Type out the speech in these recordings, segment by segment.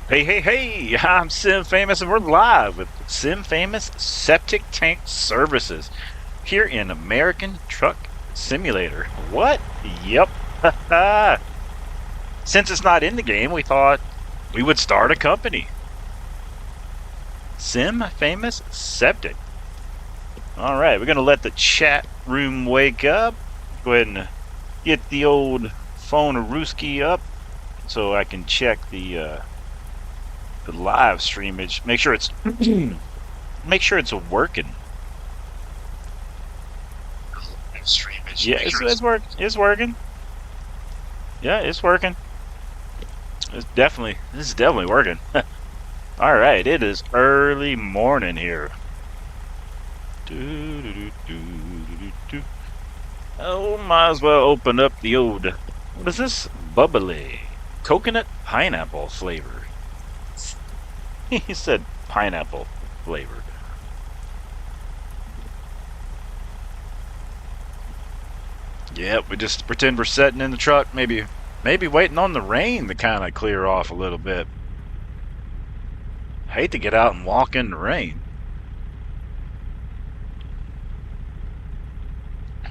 Hey, hey, hey! I'm Sim Famous, and we're live with Sim Famous Septic Tank Services here in American Truck Simulator. What? Yep. Since it's not in the game, we thought we would start a company. Sim Famous Septic. All right, we're going to let the chat room wake up. Go ahead and get the old phone Rooski up so I can check the live streamage. Make sure it's working. Yeah, it's working. It's working. Yeah, it's working. This is definitely working. All right, it is early morning here. Oh, might as well open up the old. What is this? Bubbly coconut pineapple flavor. He said pineapple flavored. Yep, we just pretend we're sitting in the truck, maybe waiting on the rain to kind of clear off a little bit. I hate to get out and walk in the rain.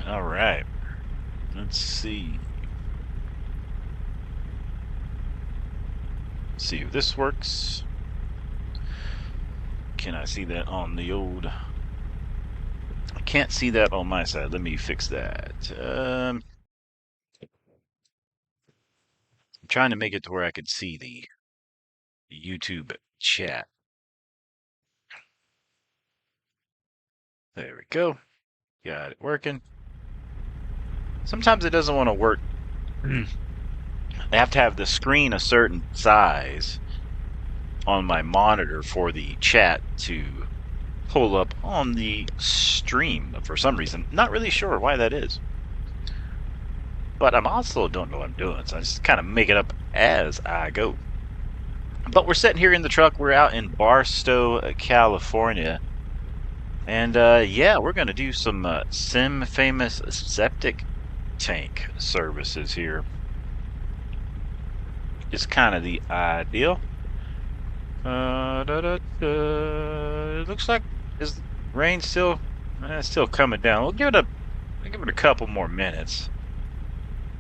All right, let's see. Let's see if this works. Can I see that on the old? I can't see that on my side. Let me fix that. I'm trying to make it to where I could see the YouTube chat. There we go. Got it working. Sometimes it doesn't want to work. I have to have the screen a certain size on my monitor for the chat to pull up on the stream for some reason. Not really sure why that is. But I'm also don't know what I'm doing, so I just kind of make it up as I go. But we're sitting here in the truck. We're out in Barstow, California. And yeah, we're going to do some Sim Famous Septic Tank services here. It's kind of the ideal. It looks like is rain still coming down. We'll give it a couple more minutes.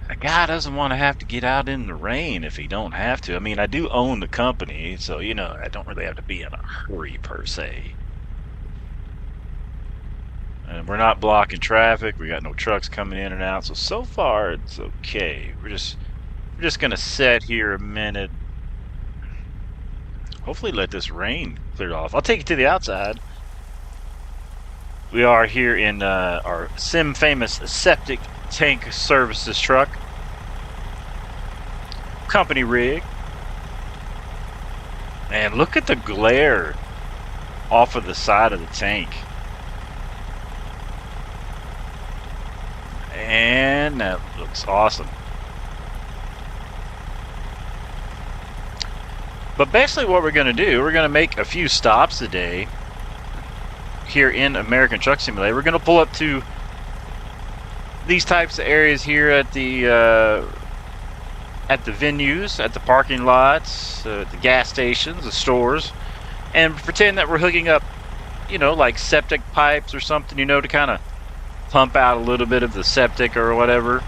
A guy doesn't want to have to get out in the rain if he don't have to. I mean, I do own the company, so you know I don't really have to be in a hurry per se. And we're not blocking traffic. We got no trucks coming in and out, so far it's okay. We're just gonna sit here a minute. Hopefully let this rain clear off. I'll take it to the outside. We are here in our Sim Famous Septic Tank Services truck. Company rig. And look at the glare off of the side of the tank. And that looks awesome. But basically what we're going to do, we're going to make a few stops today here in American Truck Simulator. We're going to pull up to these types of areas here at the venues, at the parking lots, the gas stations, the stores, and pretend that we're hooking up, you know, like septic pipes or something, you know, to kind of pump out a little bit of the septic or whatever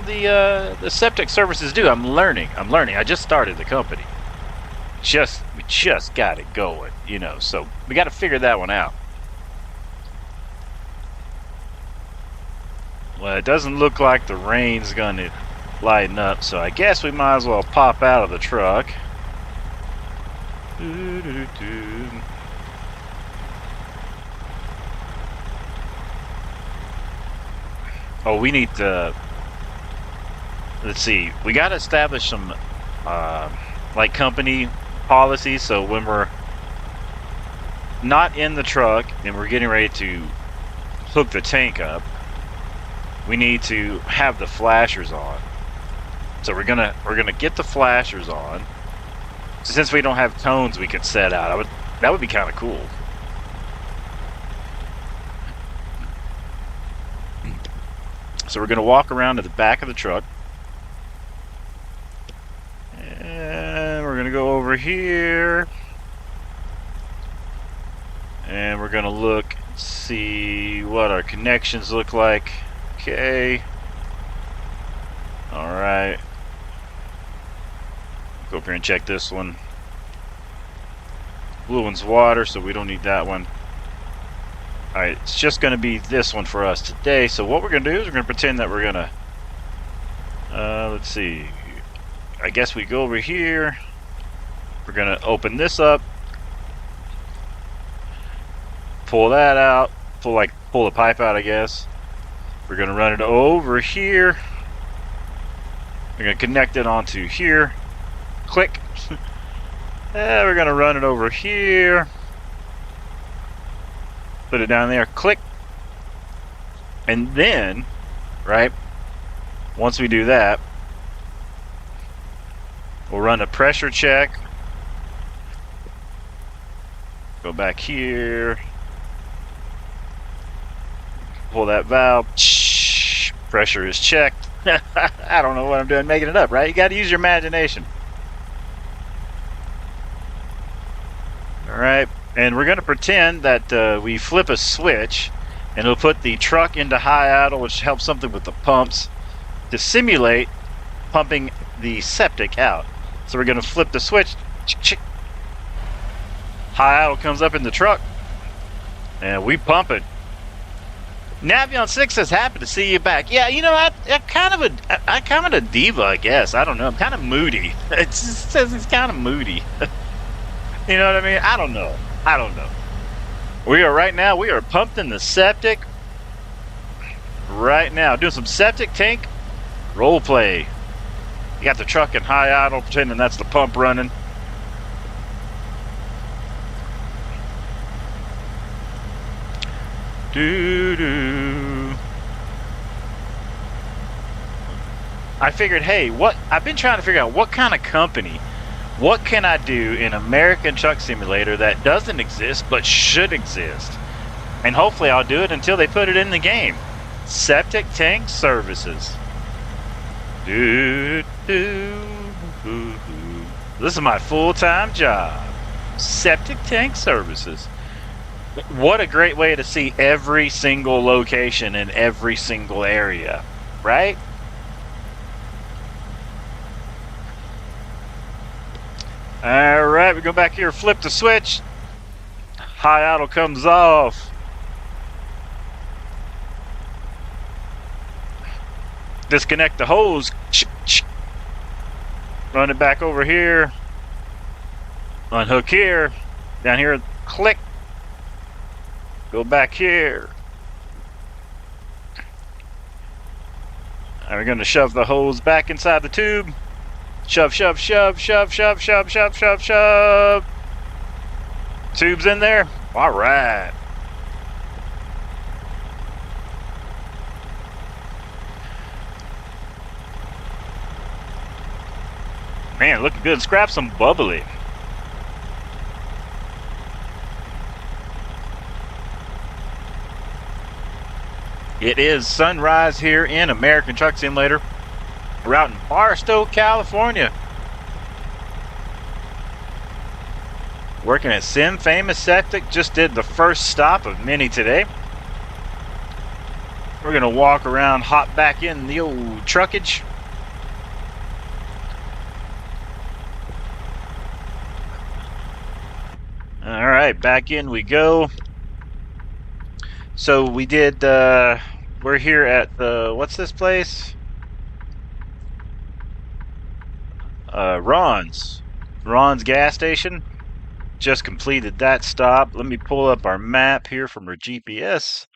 the septic services do. I'm learning. I just started the company. We just got it going, you know, so we got to figure that one out. Well, it doesn't look like the rain's going to lighten up, so I guess we might as well pop out of the truck. Oh, we need to, let's see, we got to establish some like company policies, so when we're not in the truck and we're getting ready to hook the tank up, we need to have the flashers on. So we're gonna get the flashers on. Since we don't have cones we could set out, that would be kind of cool. So we're gonna walk around to the back of the truck, and we're gonna go over here. And we're going to look, see what our connections look like. Okay. All right. Go up here and check this one. Blue one's water, so we don't need that one. All right, it's just going to be this one for us today. So what we're going to do is we're going to pretend that we're going to, let's see. I guess we go over here. We're going to open this up. Pull that out. Pull the pipe out, I guess. We're going to run it over here. We're going to connect it onto here. Click. We're going to run it over here. Put it down there. Click. And then, right, once we do that, we'll run a pressure check. Go back here. Pull that valve. Pressure is checked. I don't know what I'm doing, making it up, right? You got to use your imagination. All right, and we're going to pretend that we flip a switch, and it'll put the truck into high idle, which helps something with the pumps, to simulate pumping the septic out. So we're going to flip the switch. High idle comes up in the truck, and we pump it. Navion 6 says, happy to see you back. Yeah, you know, I'm kind of a diva, I guess. I don't know. I'm kind of moody. It says it's kind of moody. You know what I mean? I don't know. We are pumping the septic right now. Doing some septic tank role play. You got the truck in high idle, pretending that's the pump running. I figured, hey, I've been trying to figure out what kind of company, what can I do in American Truck Simulator that doesn't exist but should exist? And hopefully I'll do it until they put it in the game. Septic Tank Services. This is my full-time job. Septic Tank Services. What a great way to see every single location in every single area, right? All right, we go back here, flip the switch. High idle comes off. Disconnect the hose. Run it back over here. Unhook here. Down here, click. Go back here. And we're going to shove the hose back inside the tube. Shove, shove, shove, shove, shove, shove, shove, shove, shove. Tube's in there. All right. Man, looking good. Let's grab some bubbly. It is sunrise here in American Truck Simulator. We're out in Barstow, California. Working at Sim Famous Septic. Just did the first stop of many today. We're going to walk around, hop back in the old truckage. All right, back in we go. So we did, we're here at the, what's this place? Ron's gas station. Just completed that stop. Let me pull up our map here from our GPS.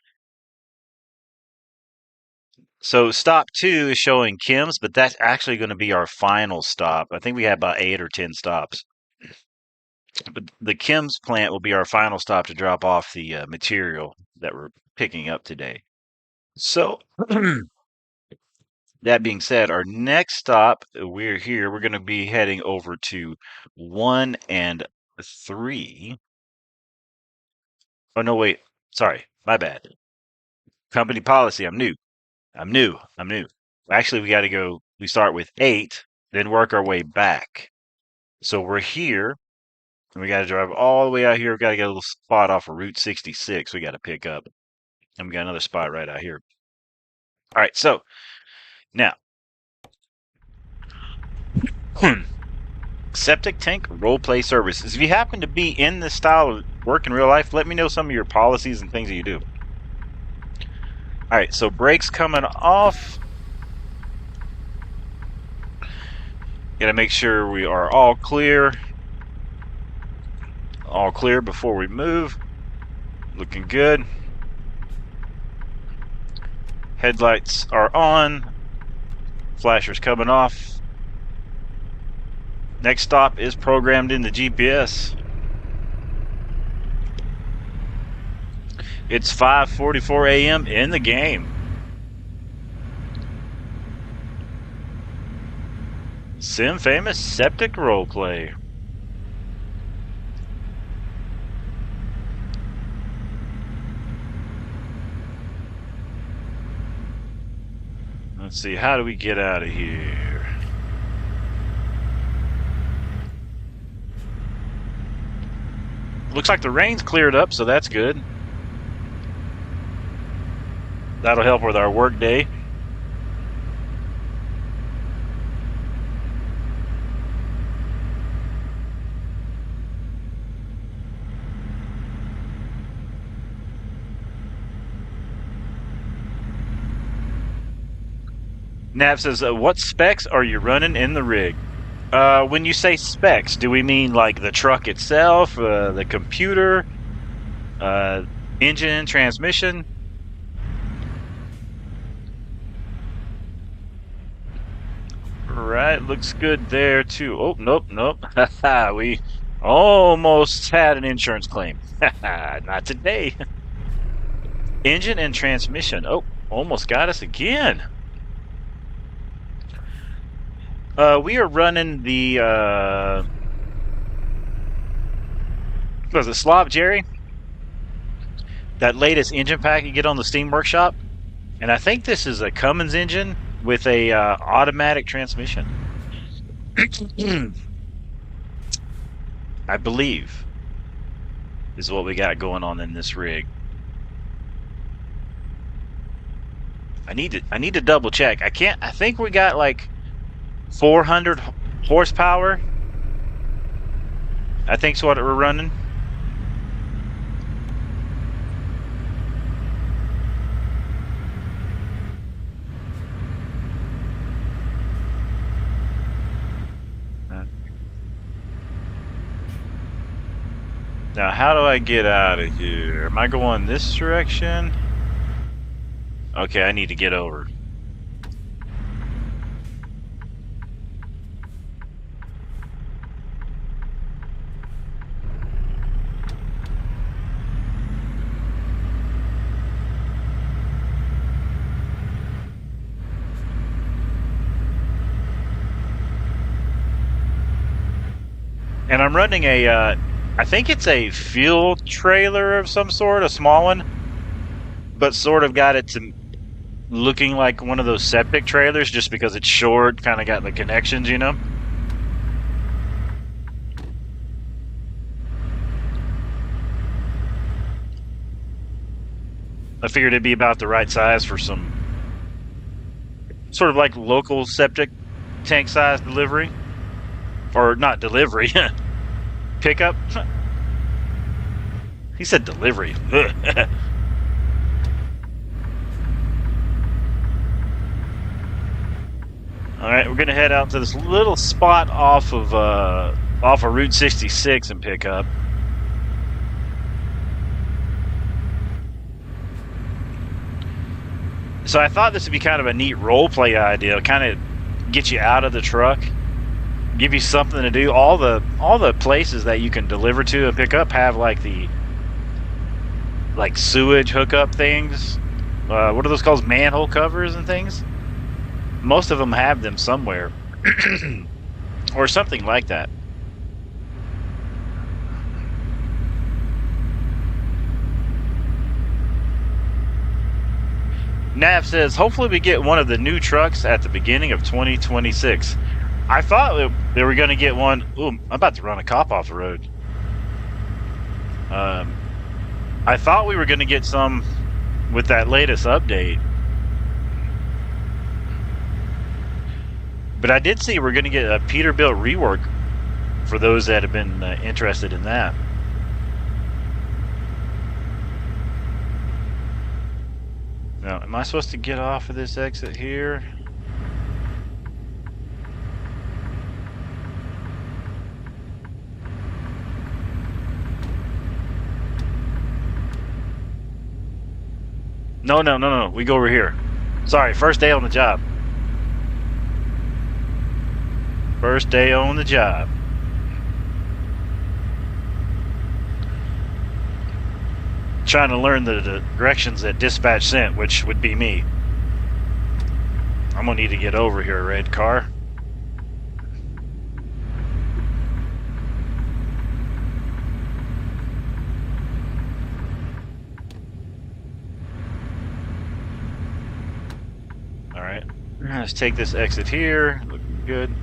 So stop 2 is showing Kim's, but that's actually going to be our final stop. I think we have about 8 or 10 stops. But the Kim's plant will be our final stop to drop off the material that we're picking up today. So that being said, our next stop, we're going to be heading over to 1 and 3. Oh, no, wait. Sorry. My bad. Company policy. I'm new. Actually, we start with 8, then work our way back. So we're here, and we got to drive all the way out here. We got to get a little spot off of Route 66 we got to pick up. And we got another spot right out here. All right, so now, septic tank roleplay services. If you happen to be in this style of work in real life, let me know some of your policies and things that you do. All right, so brakes coming off. Gotta make sure we are all clear. All clear before we move. Looking good. Headlights are on. Flashers coming off. Next stop is programmed in the GPS. It's 5:44 a.m. in the game. Sim Famous Septic Roleplay. Let's see, how do we get out of here? Looks like the rain's cleared up, so that's good. That'll help with our work day. Nav says, what specs are you running in the rig? When you say specs, do we mean like the truck itself, the computer, engine, transmission? Right, looks good there too. Oh, nope. We almost had an insurance claim. Not today. Engine and transmission. Oh, almost got us again. We are running the, was it Slav Jerry? That latest engine pack you get on the Steam Workshop. And I think this is a Cummins engine with a automatic transmission. I believe is what we got going on in this rig. I need to double check. I think we got like 400 horsepower. I think's what we're running. Now, how do I get out of here? Am I going this direction? Okay, I need to get over. And I'm running a, I think it's a fuel trailer of some sort, a small one, but sort of got it to looking like one of those septic trailers just because it's short, kind of got the connections, you know? I figured it'd be about the right size for some sort of like local septic tank size delivery. Or not delivery, pickup. He said delivery. All right, we're gonna head out to this little spot off of Route 66 and pick up. So I thought this would be kind of a neat role play idea, kind of get you out of the truck. Give you something to do. All the places that you can deliver to and pick up have like the sewage hookup things. What are those called? Manhole covers and things. Most of them have them somewhere, or something like that. Nav says, hopefully we get one of the new trucks at the beginning of 2026. I thought they were going to get one. Ooh, I'm about to run a cop off the road. I thought we were going to get some with that latest update. But I did see we're going to get a Peterbilt rework for those that have been interested in that. Now, am I supposed to get off of this exit here? No. We go over here. Sorry, first day on the job. First day on the job. Trying to learn the directions that dispatch sent, which would be me. I'm gonna need to get over here, red car. All right, let's take this exit here. Looking good.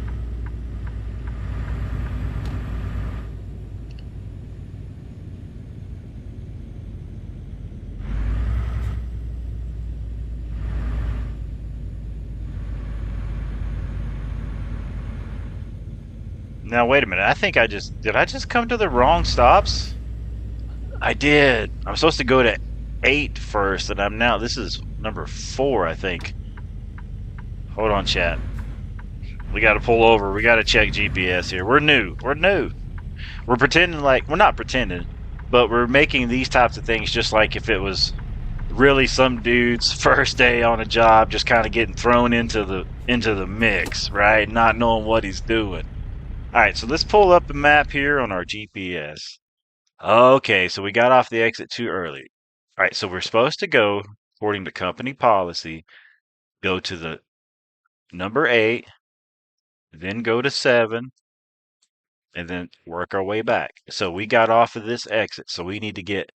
Now wait a minute. I think did I just come to the wrong stops? I did. I'm supposed to go to 8 first, and this is number 4, I think. Hold on, chat. We got to pull over. We got to check GPS here. We're new. We're pretending like we're not pretending, but we're making these types of things just like if it was really some dude's first day on a job, just kind of getting thrown into the mix, right? Not knowing what he's doing. All right, so let's pull up the map here on our GPS. Okay, so we got off the exit too early. All right, so we're supposed to go, according to company policy, go to the number 8, then go to 7, and then work our way back. So we got off of this exit, so we need to get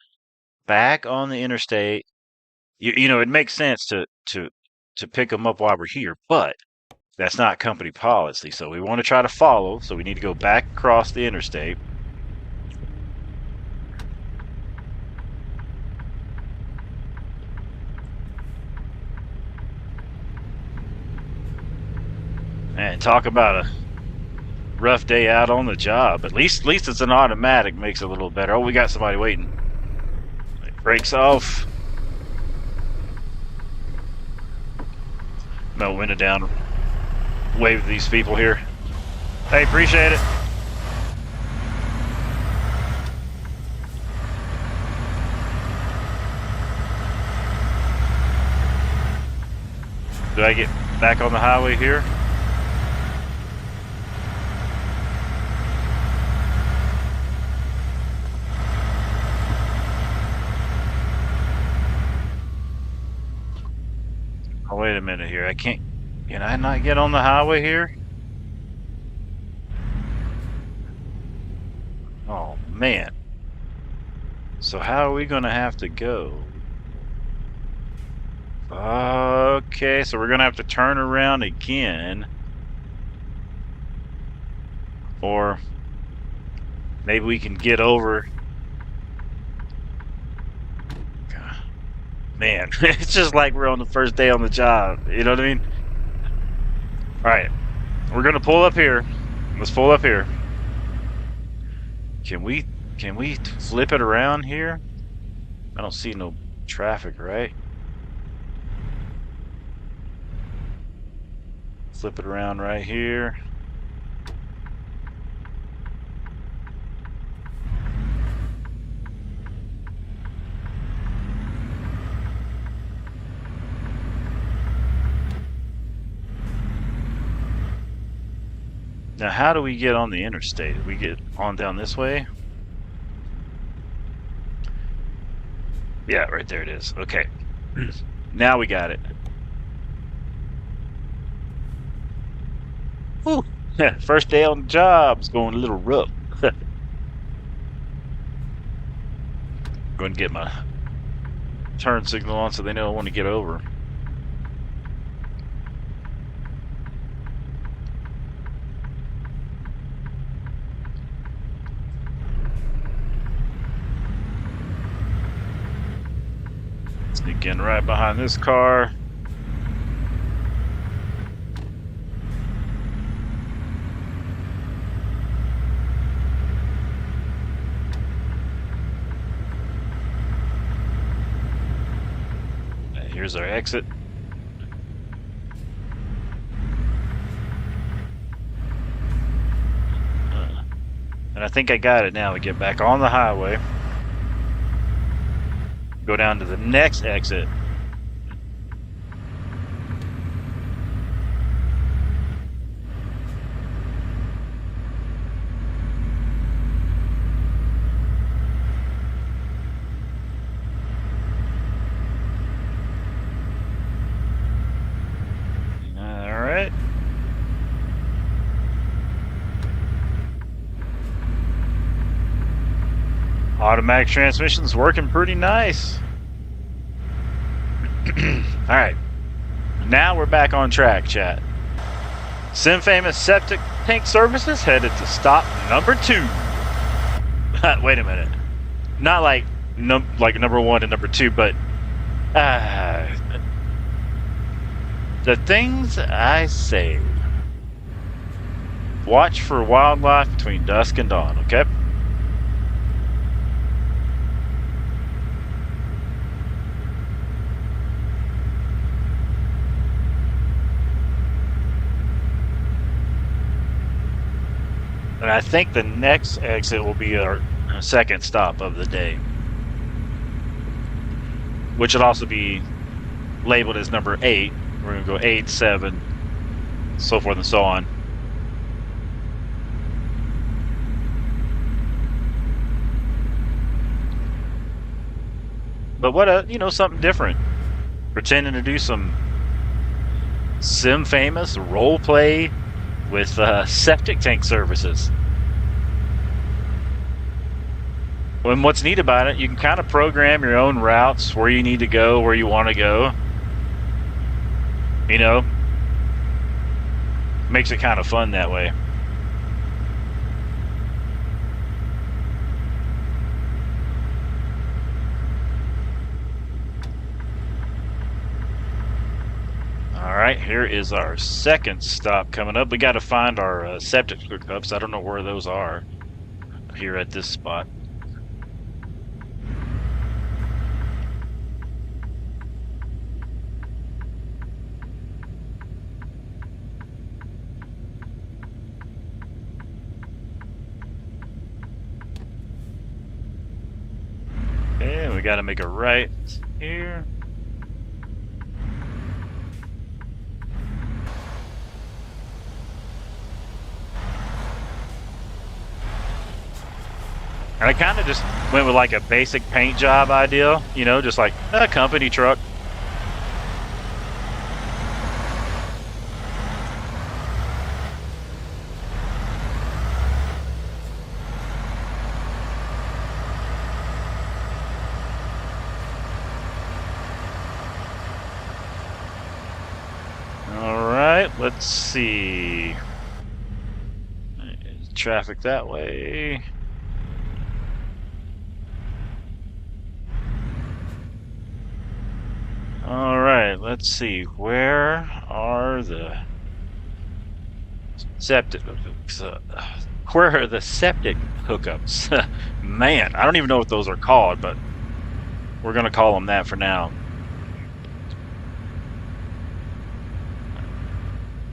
back on the interstate. You know, it makes sense to pick them up while we're here, but that's not company policy. So we want to try to follow. So we need to go back across the interstate. And talk about a rough day out on the job. At least it's an automatic, makes it a little better. Oh, we got somebody waiting. Brakes off. No, window down. Wave to these people here. Hey, appreciate it. Do I get back on the highway here? Oh, wait a minute here. Can I not get on the highway here? Oh, man. So how are we going to have to go? Okay, so we're going to have to turn around again. Or maybe we can get over. Man, it's just like we're on the first day on the job. You know what I mean? All right, we're gonna pull up here. Let's pull up here. Can we flip it around here? I don't see no traffic, right? Flip it around right here. Now, how do we get on the interstate? We get on down this way? Yeah, right there it is. Okay. Now we got it. Whew. First day on the job. It's going a little rough. Going to get my turn signal on so they know I want to get over. Getting right behind this car. Here's our exit. And I think I got it now. We get back on the highway. Go down to the next exit. Alright. Automatic transmission's working pretty nice. Alright. Now we're back on track, chat. Famous Septic Tank Services headed to stop number 2. Wait a minute. Not like number 1 and number 2, but the things I say. Watch for wildlife between dusk and dawn, okay? And I think the next exit will be our second stop of the day, which will also be labeled as number 8. We're going to go 8, 7, so forth and so on. But what something different. Pretending to do some famous role play with septic tank services. And what's neat about it, you can kind of program your own routes, where you need to go, where you want to go. Makes it kind of fun that way. Alright, here is our second stop coming up. We got to find our septic hookups. I don't know where those are here at this spot. Okay, we got to make a right here. And I kind of just went with like a basic paint job idea, just like a company truck. All right, let's see. Traffic that way. Alright, let's see. Where are the septic hookups? Where are the septic hookups? Man, I don't even know what those are called, but we're going to call them that for now.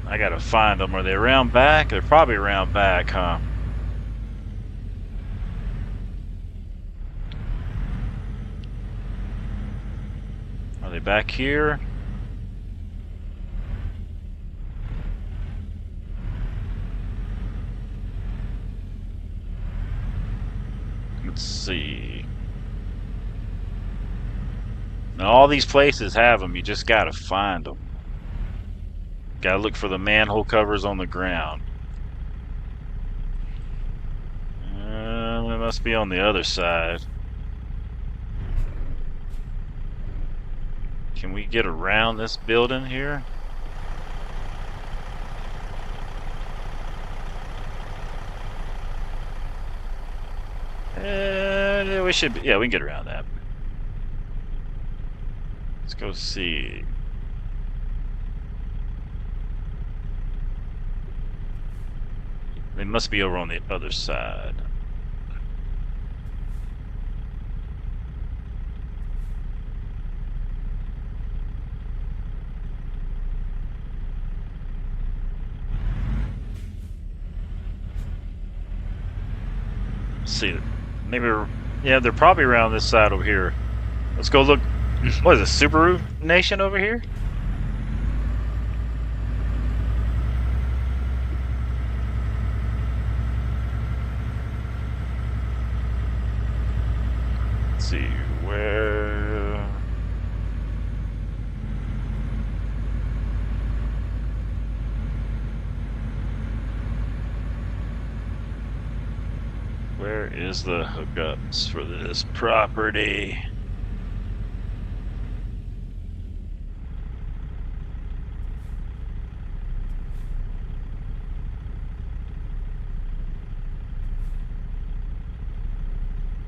I got to find them. Are they around back? They're probably around back, huh? Are they back here? Let's see. Now, all these places have them. You just gotta find them. Gotta look for the manhole covers on the ground. They must be on the other side. Can we get around this building here? We should be, yeah, we can get around that. go see. They must be over on the other side. Let's see. Maybe, yeah, they're probably around this side over here. Let's go look. What is it, Subaru Nation over here? Let's see where. Where is the hookups for this property?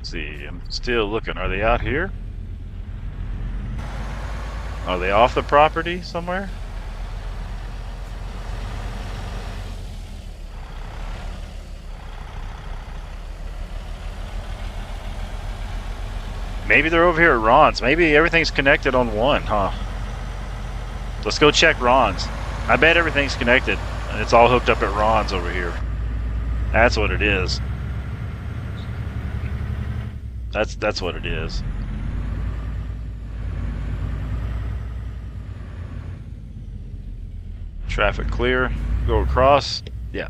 See, I'm still looking. Are they out here? Are they off the property somewhere? Maybe they're over here at Ron's. Maybe everything's connected on one, huh? Let's go check Ron's. I bet everything's connected and it's all hooked up at Ron's over here. That's what it is. That's what it is. Traffic clear. Go across. Yeah.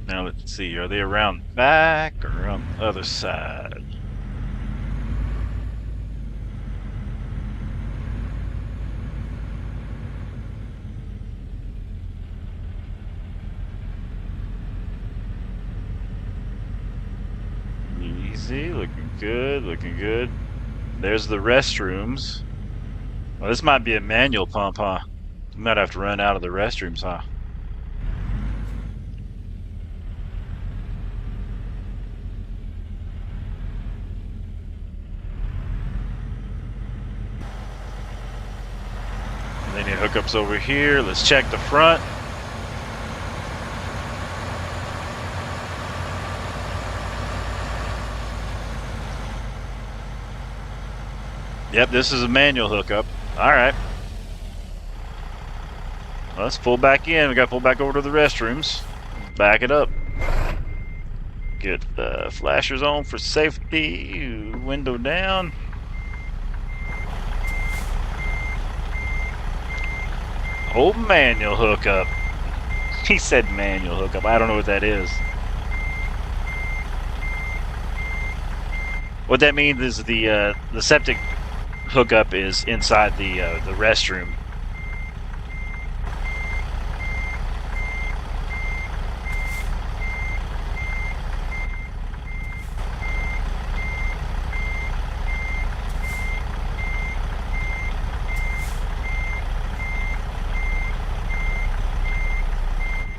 Now let's see. Are they around back or on the other side? Easy, looking good, looking good. There's the restrooms. Well, this might be a manual pump, huh? We might have to run out of the restrooms, huh? And then your hookups over here. Let's check the front. Yep, this is a manual hookup. Alright. Well, let's pull back in. We gotta pull back over to the restrooms. Back it up. Get the flashers on for safety. Window down. Oh, manual hookup. He said manual hookup. I don't know what that is. What that means is the septic hookup is inside the restroom.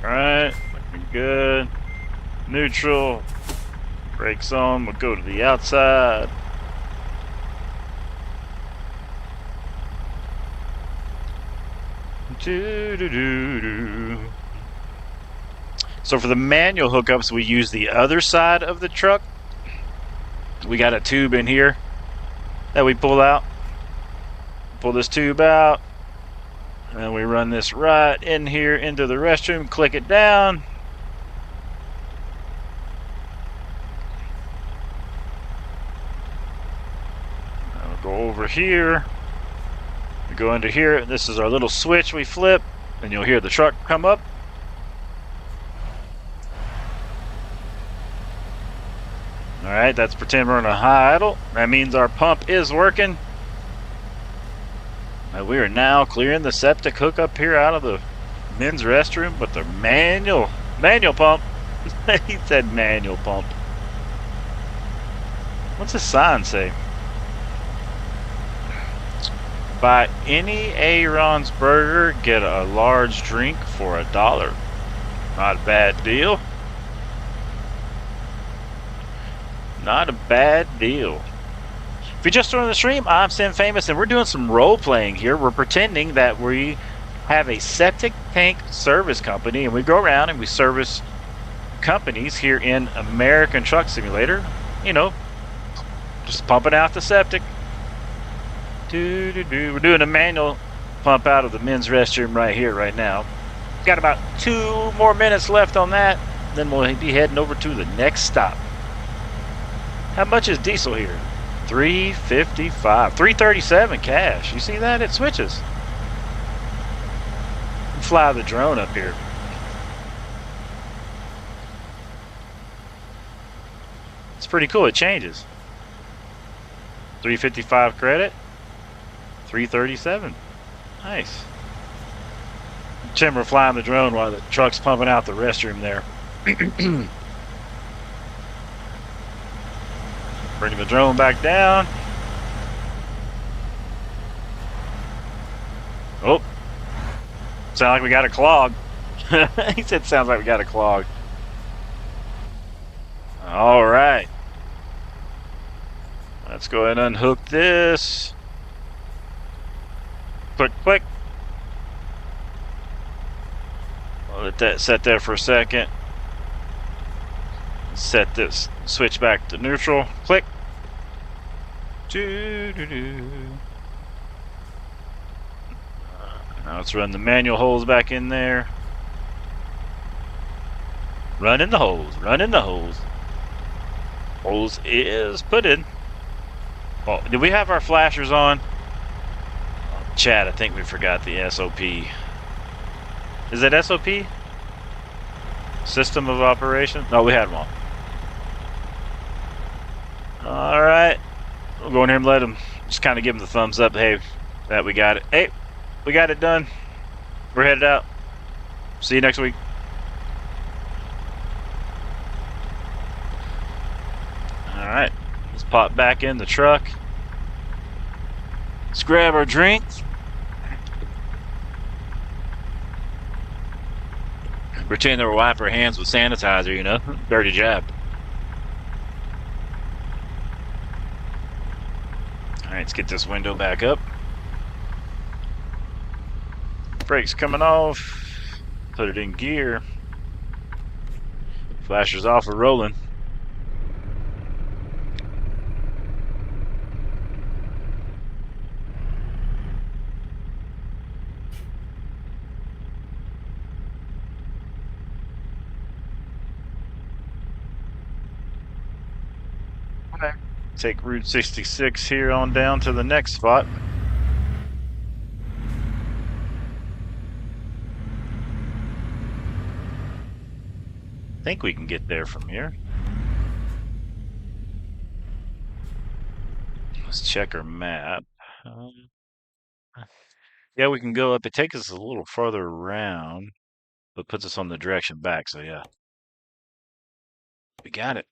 Alright, looking good. Neutral. Brakes on, we'll go to the outside. So for the manual hookups, we use the other side of the truck. We got a tube in here that we pull out. Pull this tube out, and then we run this right in here into the restroom, click it down. Now we'll go over here. We go into here, this is our little switch we flip, and you'll hear the truck come up. Alright, that's pretend we're in a high idle. That means our pump is working. And we are now clearing the septic hookup here out of the men's restroom, but the manual pump. He said manual pump. What's the sign say? Buy any Aaron's burger, get a large drink for $1. Not a bad deal. Not a bad deal. If you're just joining the stream, I'm Sim Famous, and we're doing some role playing here. We're pretending that we have a septic tank service company, and we go around and we service companies here in American Truck Simulator. You know, just pumping out the septic. We're doing a manual pump out of the men's restroom right here, right now. Got about 2 more minutes left on that, then we'll be heading over to the next stop. How much is diesel here? $3.55, $3.37 cash. You see that? It switches. Fly the drone up here. It's pretty cool. It changes. $3.55 credit. $3.37. Nice. Tim, we're flying the drone while the truck's pumping out the restroom there. Bringing the drone back down. Oh. Sound like we got a clog. He said sounds like we got a clog. All right. Let's go ahead and unhook this. Click, click. I'll let that set there for a second. Set this switch back to neutral. Click. Now let's run the manual holes back in there. Run in the holes. Run in the holes. Holes is put in. Oh, did we have our flashers on? Oh, Chad, I think we forgot the SOP. Is that SOP? System of operation? No, we had them on. Alright. We'll go in here and let them, just kind of give them the thumbs up. Hey, that we got it. Hey, we got it done. We're headed out. See you next week. Alright. Let's pop back in the truck. Let's grab our drinks. Pretend they were wiping our hands with sanitizer, you know? Dirty job. Alright, let's get this window back up. Brakes coming off. Put it in gear. Flashers off, we're rolling. Take Route 66 here on down to the next spot. I think we can get there from here. Let's check our map. Yeah, we can go up. It takes us a little farther around, but puts us on the direction back, so yeah. We got it.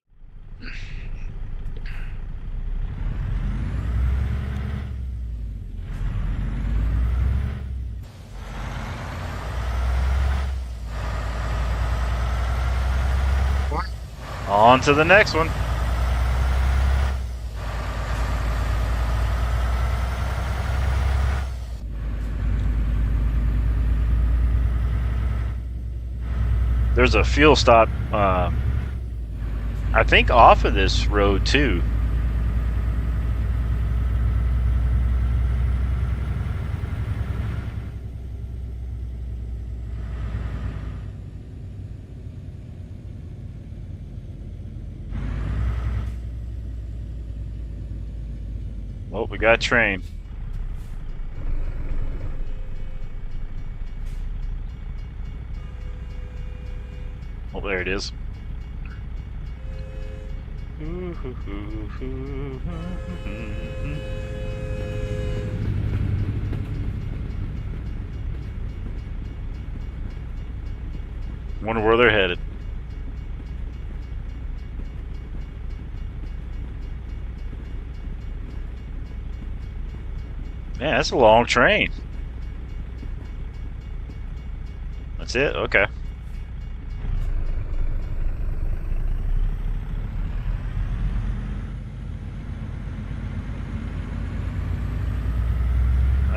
On to the next one. There's a fuel stop, I think off of this road too. Oh, we got a train. Oh, there it is. Wonder where they're headed. Man, that's a long train. That's it? Okay.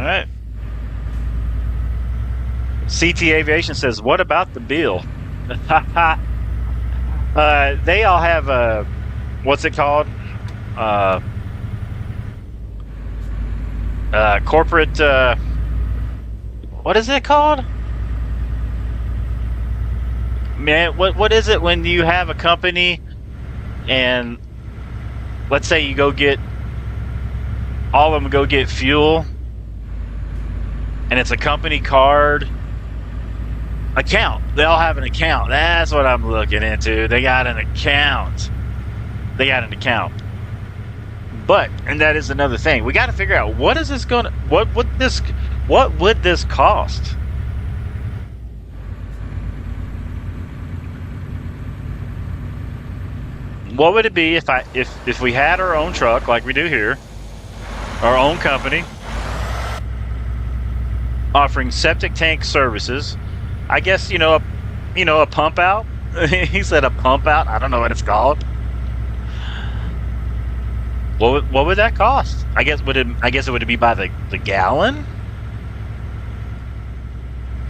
right. CT Aviation says, "What about the bill?" They all have what's it called? Uh, Corporate. What is it called? Man, what is it when you have a company and let's say you go get all of them go get fuel and it's a company card account. They all have an account. That's what I'm looking into. They got an account. They got an account. But, and that is another thing. We got to figure out what is this going to, what would this cost? What would it be if we had our own truck like we do here, our own company, offering septic tank services? I guess a pump out. He said a pump out. I don't know what it's called. What would that cost? I guess it would be by the gallon.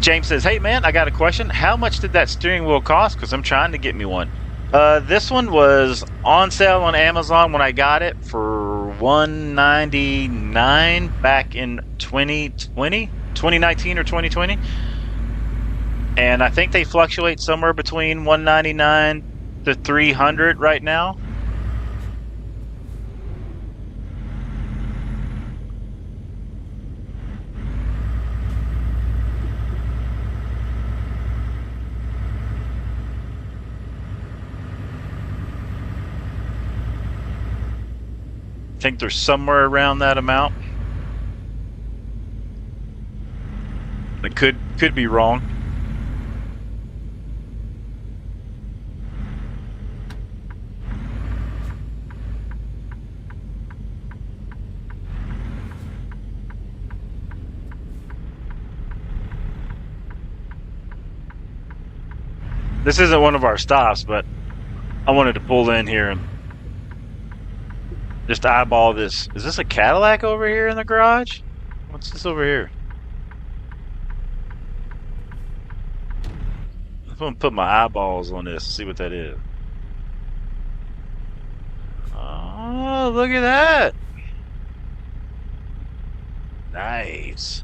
James says, "Hey man, I got a question. How much did that steering wheel cost? Because I'm trying to get me one." This one was on sale on Amazon when I got it for $199 back in 2019 or 2020. And I think they fluctuate somewhere between $199 to $300 right now. I think they're somewhere around that amount. I could be wrong. This isn't one of our stops, but I wanted to pull in here and just eyeball this. Is this a Cadillac over here in the garage? What's this over here? I'm gonna put my eyeballs on this, see what that is. Oh, look at that. Nice.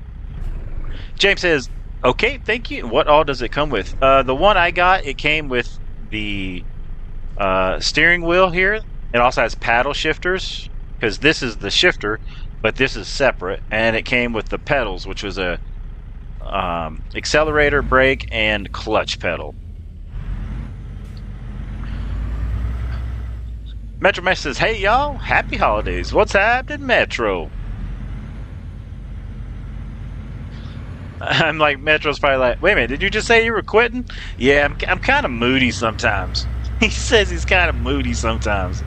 James says, "Okay, thank you. What all does it come with?" The one I got, it came with the steering wheel here. It also has paddle shifters, because this is the shifter, but this is separate. And it came with the pedals, which was a accelerator, brake, and clutch pedal. Metro Mesh says, "Hey y'all, happy holidays. What's happening, Metro?" I'm like, Metro's probably like, "Wait a minute, did you just say you were quitting?" Yeah, I'm kind of moody sometimes. He says he's kind of moody sometimes.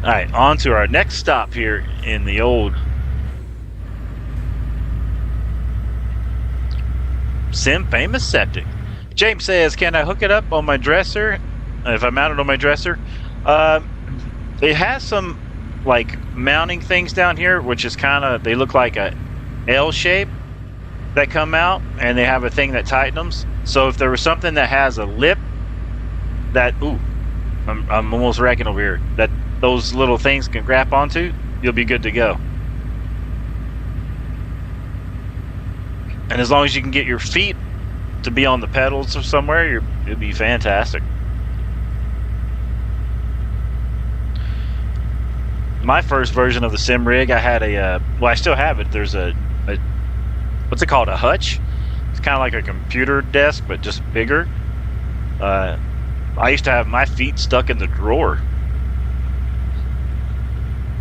All right, on to our next stop here in the old famous Septic. James says, "Can I hook it up on my dresser? If I mount it on my dresser?" It has some like mounting things down here, which is they look like a L shape that come out, and they have a thing that tightens them. So if there was something that has a lip that, I'm almost wrecking over here, that those little things can grab onto, you'll be good to go. And as long as you can get your feet to be on the pedals or somewhere, it'll be fantastic. My first version of the sim rig, I had I still have it. There's a what's it called? A hutch. It's kind of like a computer desk, but just bigger. I used to have my feet stuck in the drawer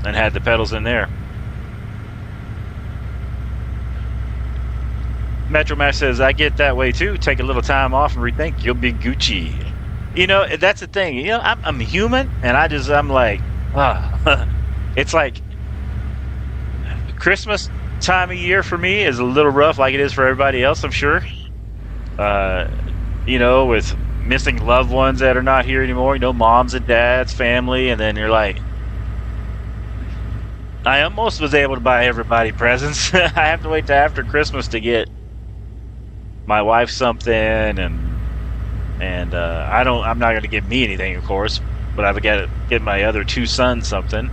and had the pedals in there. Metro Mash says, "I get that way too. Take a little time off and rethink. You'll be Gucci." That's the thing. I'm human, and I'm like, it's like Christmas time of year for me is a little rough, like it is for everybody else, I'm sure. With missing loved ones that are not here anymore. You know, moms and dads, family, and then you're like, I almost was able to buy everybody presents. I have to wait till after Christmas to get my wife something, and I'm not gonna get me anything, of course, but I've got to get my other two sons something.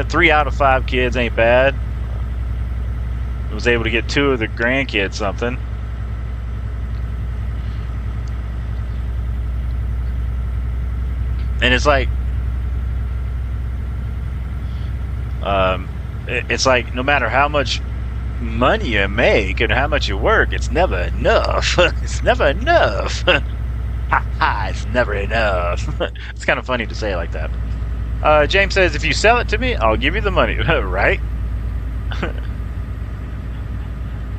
3 out of 5 kids ain't bad. I was able to get 2 of the grandkids something. And it's like, it's like no matter how much money you make and how much you work, it's never enough. It's never enough. It's never enough. It's kind of funny to say it like that. James says, if you sell it to me, I'll give you the money. Right?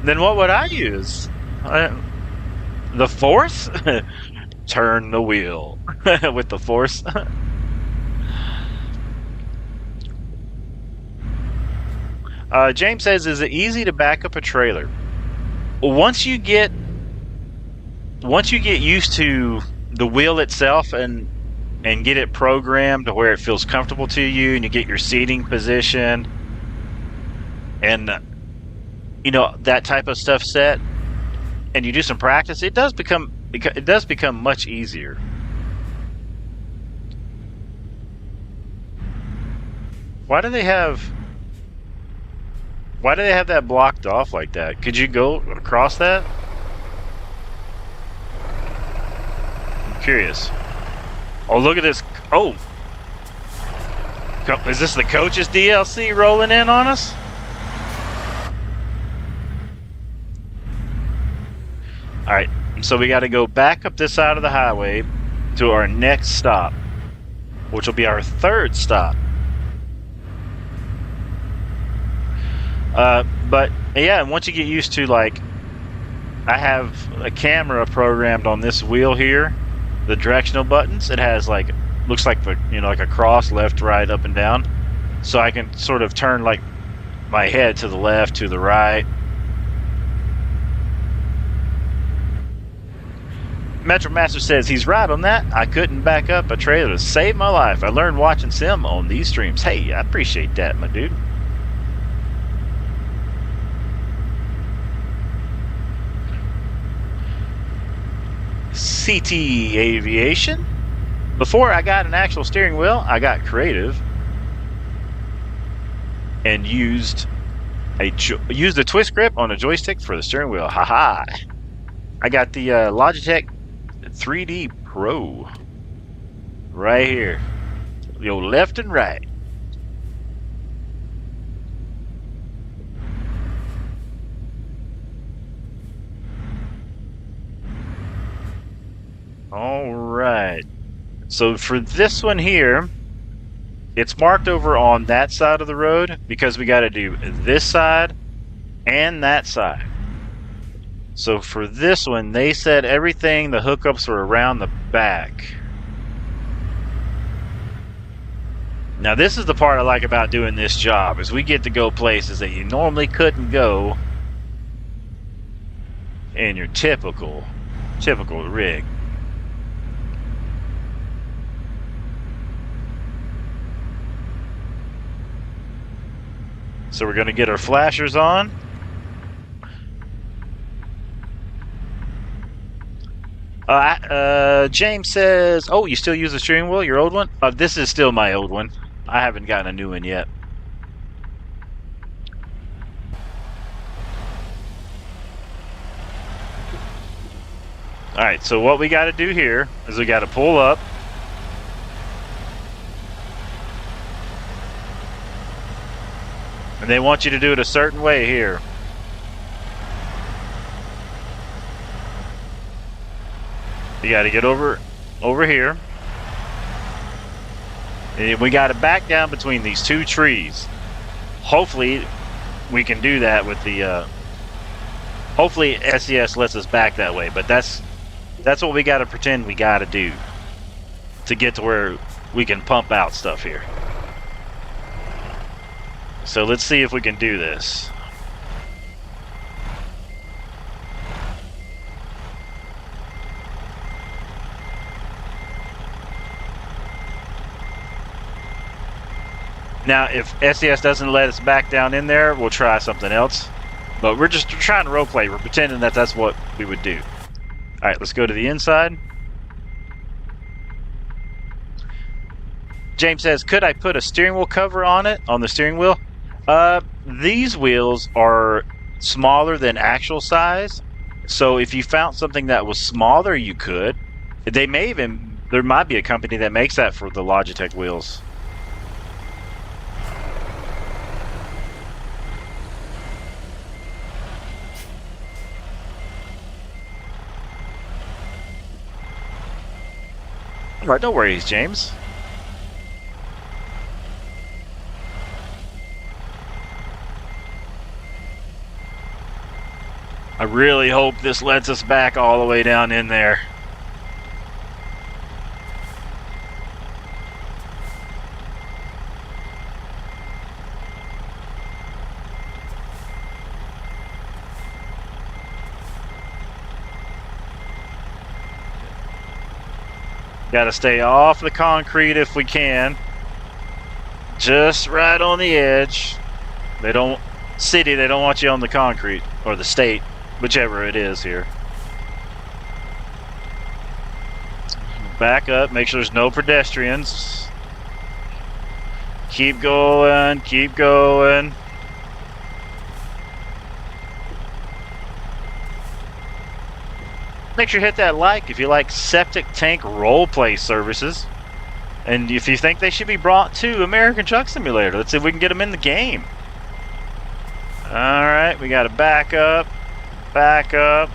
Then what would I use? The force? Turn the wheel with the force. James says, is it easy to back up a trailer? Once you get used to the wheel itself and get it programmed to where it feels comfortable to you, and you get your seating position and that type of stuff set, and you do some practice, it does become much easier. Why do they have that blocked off like that? Could you go across that? I'm curious. Oh, look at this. Oh, is this the coach's DLC rolling in on us? All right, so we got to go back up this side of the highway to our next stop, which will be our 3rd stop. But yeah, and once you get used to, like, I have a camera programmed on this wheel here, the directional buttons. It has looks like like a cross, left, right, up and down, so I can sort of turn like my head to the left, to the right. Metro Master says he's right on that. I couldn't back up a trailer to save my life. I learned watching Sim on these streams. Hey, I appreciate that, my dude. CT Aviation. Before I got an actual steering wheel, I got creative and used a twist grip on a joystick for the steering wheel. Haha. I got the Logitech 3D Pro right here. The old left and right. All right. So for this one here, it's marked over on that side of the road because we got to do this side and that side. So for this one, they said everything, the hookups were around the back. Now this is the part I like about doing this job, is we get to go places that you normally couldn't go in your typical rig. So we're going to get our flashers on. James says, oh, you still use the steering wheel, your old one? This is still my old one. I haven't gotten a new one yet. Alright, so what we got to do here is we got to pull up. And they want you to do it a certain way here. You got to get over here. And we got to back down between these two trees. Hopefully we can do that with the hopefully SES lets us back that way, but that's what we got to pretend we got to do to get to where we can pump out stuff here. So let's see if we can do this. Now, if SES doesn't let us back down in there, we'll try something else. But we're just trying to roleplay. We're pretending that that's what we would do. All right, let's go to the inside. James says, could I put a steering wheel cover on it, on the steering wheel? These wheels are smaller than actual size. So if you found something that was smaller, you could. They may even, there might be a company that makes that for the Logitech wheels. All right, no worries, James. I really hope this lets us back all the way down in there. Got to stay off the concrete if we can. Just right on the edge. They don't want you on the concrete, or the state, whichever it is here. Back up, make sure there's no pedestrians. Keep going, keep going. Make sure you hit that like if you like septic tank roleplay services. And if you think they should be brought to American Truck Simulator, let's see if we can get them in the game. Alright, we got to back up. Back up.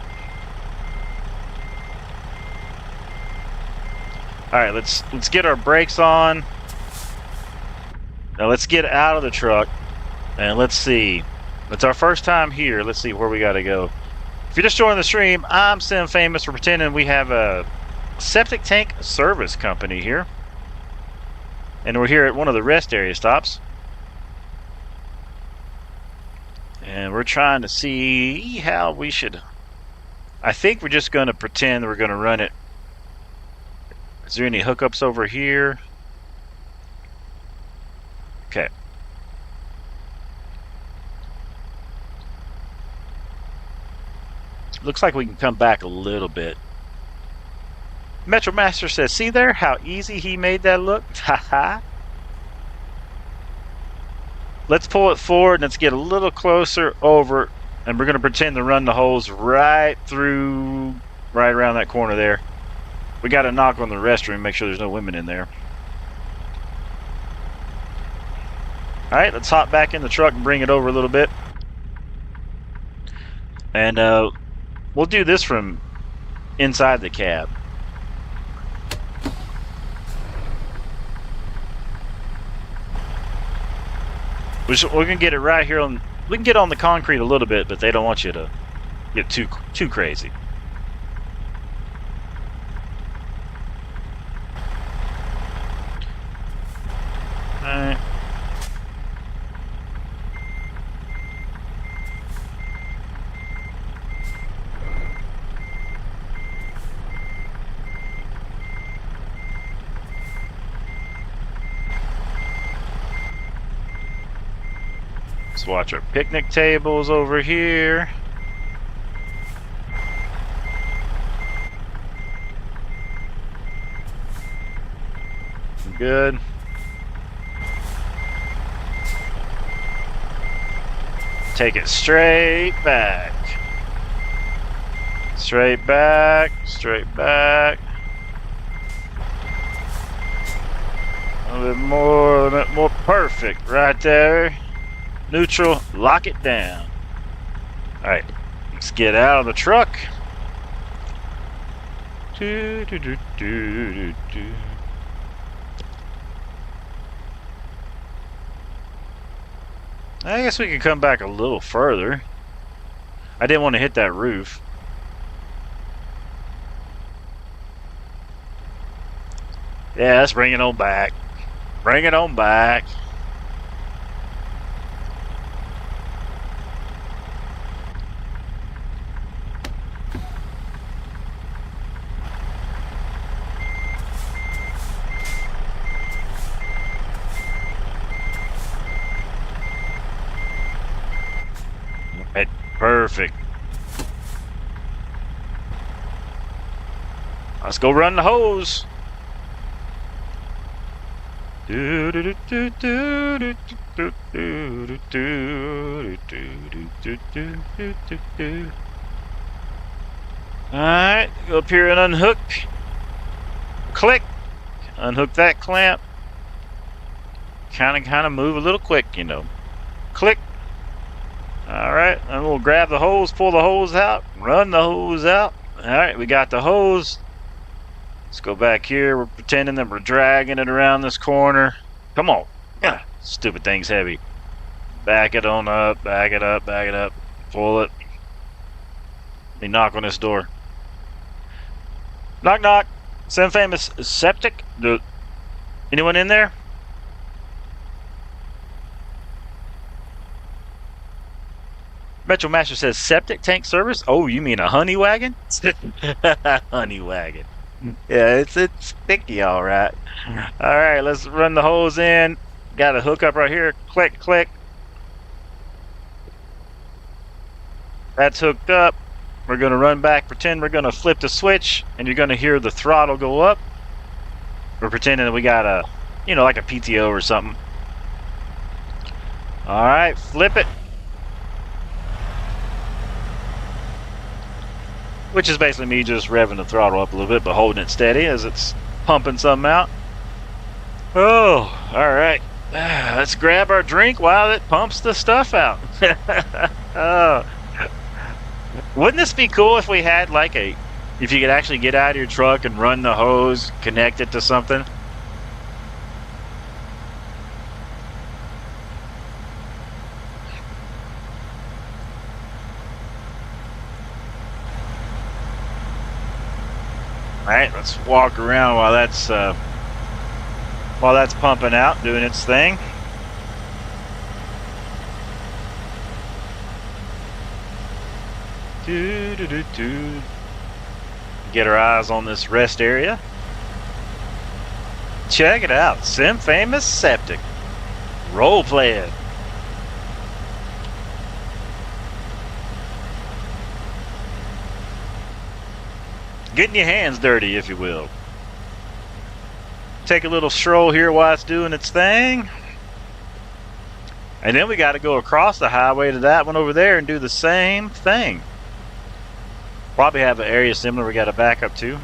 Alright, let's get our brakes on. Now let's get out of the truck. And let's see. It's our first time here. Let's see where we got to go. If you're just joining the stream, I'm Sim Famous for pretending we have a septic tank service company here. And we're here at one of the rest area stops. And we're trying to see how we should... I think we're just going to pretend we're going to run it. Is there any hookups over here? Okay. Looks like we can come back a little bit. Metro Master says, see there how easy he made that look? Haha. Let's pull it forward and let's get a little closer over, and we're going to pretend to run the hose right through, right around that corner there. We got to knock on the restroom, make sure there's no women in there. Alright, let's hop back in the truck and bring it over a little bit. And we'll do this from inside the cab. We're gonna get it right here on. We can get on the concrete a little bit, but they don't want you to get too crazy. All right. Let's watch our picnic tables over here. Good. Take it straight back. Straight back, straight back. A little bit more perfect right there. Neutral, lock it down. Alright, let's get out of the truck. I guess we could come back a little further. I didn't want to hit that roof. Yeah, let's bring it on back. Bring it on back. Perfect. Let's go run the hose. Alright, go up here and unhook. Click. Unhook that clamp. Kind of move a little quick, you know. Click. Alright, and we'll grab the hose, pull the hose out, run the hose out. Alright, we got the hose. Let's go back here. We're pretending that we're dragging it around this corner. Come on. Yeah, stupid thing's heavy. Back it on up, back it up, back it up. Pull it. Let me knock on this door. Knock, knock. Some famous Septic. Anyone in there? Metro Master says septic tank service. Oh, you mean a honey wagon? Honey wagon. Yeah, it's sticky, all right. All right, let's run the hose in. Got a hookup right here. Click, click. That's hooked up. We're gonna run back. Pretend we're gonna flip the switch, and you're gonna hear the throttle go up. We're pretending that we got a, you know, like a PTO or something. All right, flip it. Which is basically me just revving the throttle up a little bit, but holding it steady as it's pumping something out. Oh, all right. Let's grab our drink while it pumps the stuff out. Oh. Wouldn't this be cool if we had like if you could actually get out of your truck and run the hose, connect it to something? All right, let's walk around while that's pumping out, doing its thing. Get our eyes on this rest area. Check it out, Sim Famous Septic. Role playing. Getting your hands dirty, if you will. Take a little stroll here while it's doing its thing. And then we got to go across the highway to that one over there and do the same thing. Probably have an area similar we got to back up to.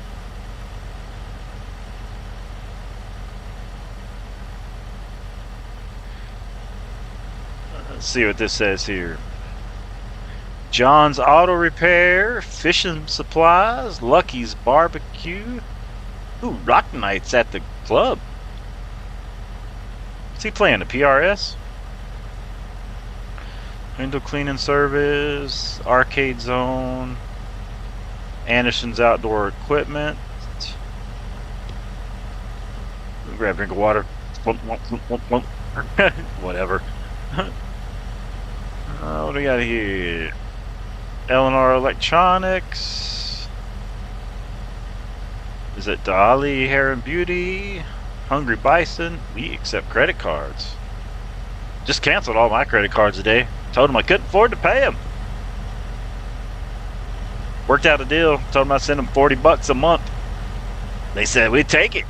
Let's see what this says here. John's Auto Repair, Fishing Supplies, Lucky's Barbecue. Ooh, Rock Nights at the club. Is he playing the PRS? Window cleaning service, Arcade Zone, Anderson's Outdoor Equipment. Grab a drink of water. Whatever. What do we got here? Eleanor Electronics. Is it Dali Hair and Beauty? Hungry Bison. We accept credit cards. Just canceled all my credit cards today. Told them I couldn't afford to pay them. Worked out a deal. Told them I'd send them $40 a month. They said we'd take it.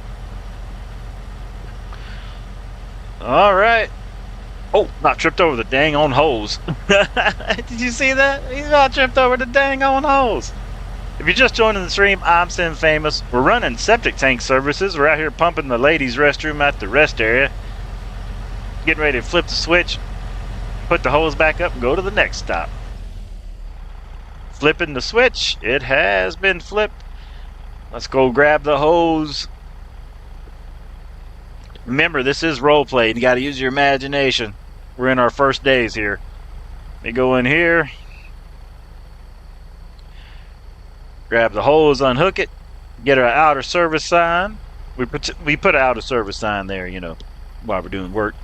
All right. Oh, not tripped over the dang on hose. Did you see that? He's not tripped over the dang on hose. If you're just joining the stream, I'm Sim Famous. We're running septic tank services. We're out here pumping the ladies' restroom at the rest area. Getting ready to flip the switch, put the hose back up, and go to the next stop. Flipping the switch. It has been flipped. Let's go grab the hose. Remember, this is role play. You got to use your imagination. We're in our first days here. Let me go in here. Grab the hose, unhook it. Get our outer service sign. We put an outer service sign there, you know, while we're doing work.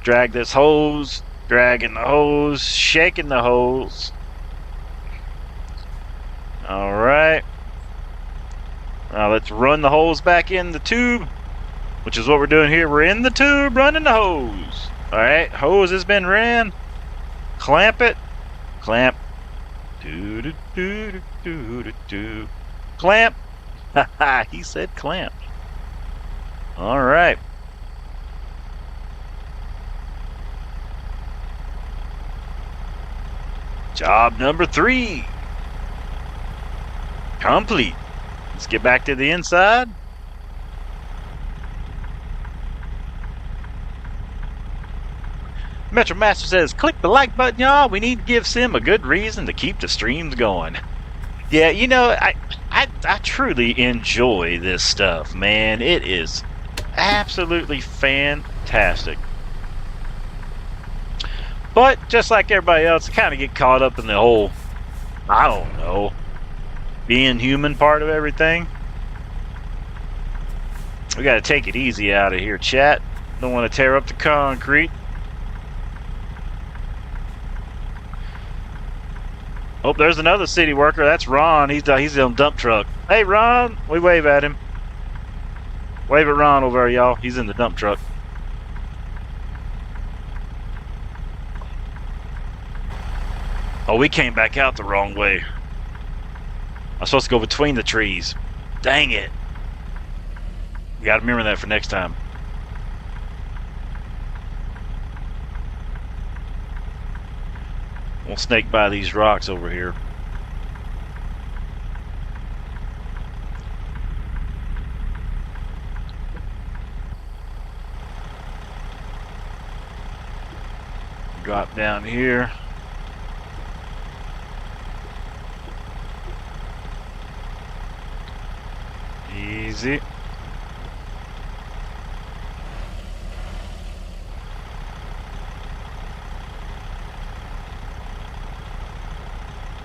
Drag this hose. Dragging the hose. Shaking the hose. Alright. Now let's run the hose back in the tube, which is what we're doing here. We're in the tube running the hose. Alright, hose has been ran. Clamp it. Clamp. Do do do do do do do. Clamp. Haha, he said clamp. All right. Job number 3. Complete. Let's get back to the inside. Metro Master says, click the like button, y'all. We need to give Sim a good reason to keep the streams going. Yeah, you know, I truly enjoy this stuff, man. It is absolutely fantastic. But just like everybody else, I kind of get caught up in the whole, I don't know, being human part of everything. We got to take it easy out of here, chat. Don't want to tear up the concrete. Oh, there's another city worker. That's Ron. He's on dump truck. Hey, Ron. We wave at him. Wave at Ron over there, y'all. He's in the dump truck. Oh, we came back out the wrong way. I'm supposed to go between the trees. Dang it. You gotta remember that for next time. We'll snake by these rocks over here. Drop down here. Easy.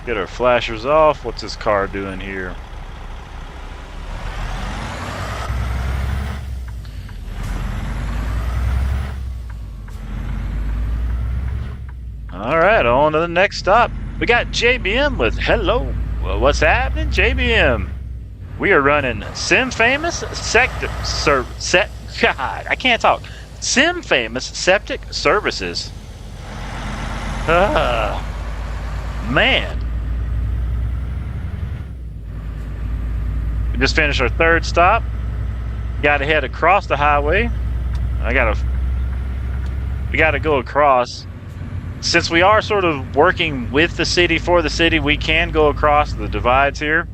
Get our flashers off. What's this car doing here? Alright, on to the next stop. We got JBM with hello. Well, what's happening, JBM? We are running Sim Famous God, I can't talk. Sim Famous Septic Services. Man. We just finished our 3rd stop. Got to head across the highway. We got to go across. Since we are sort of working with the city, for the city, we can go across the divides here.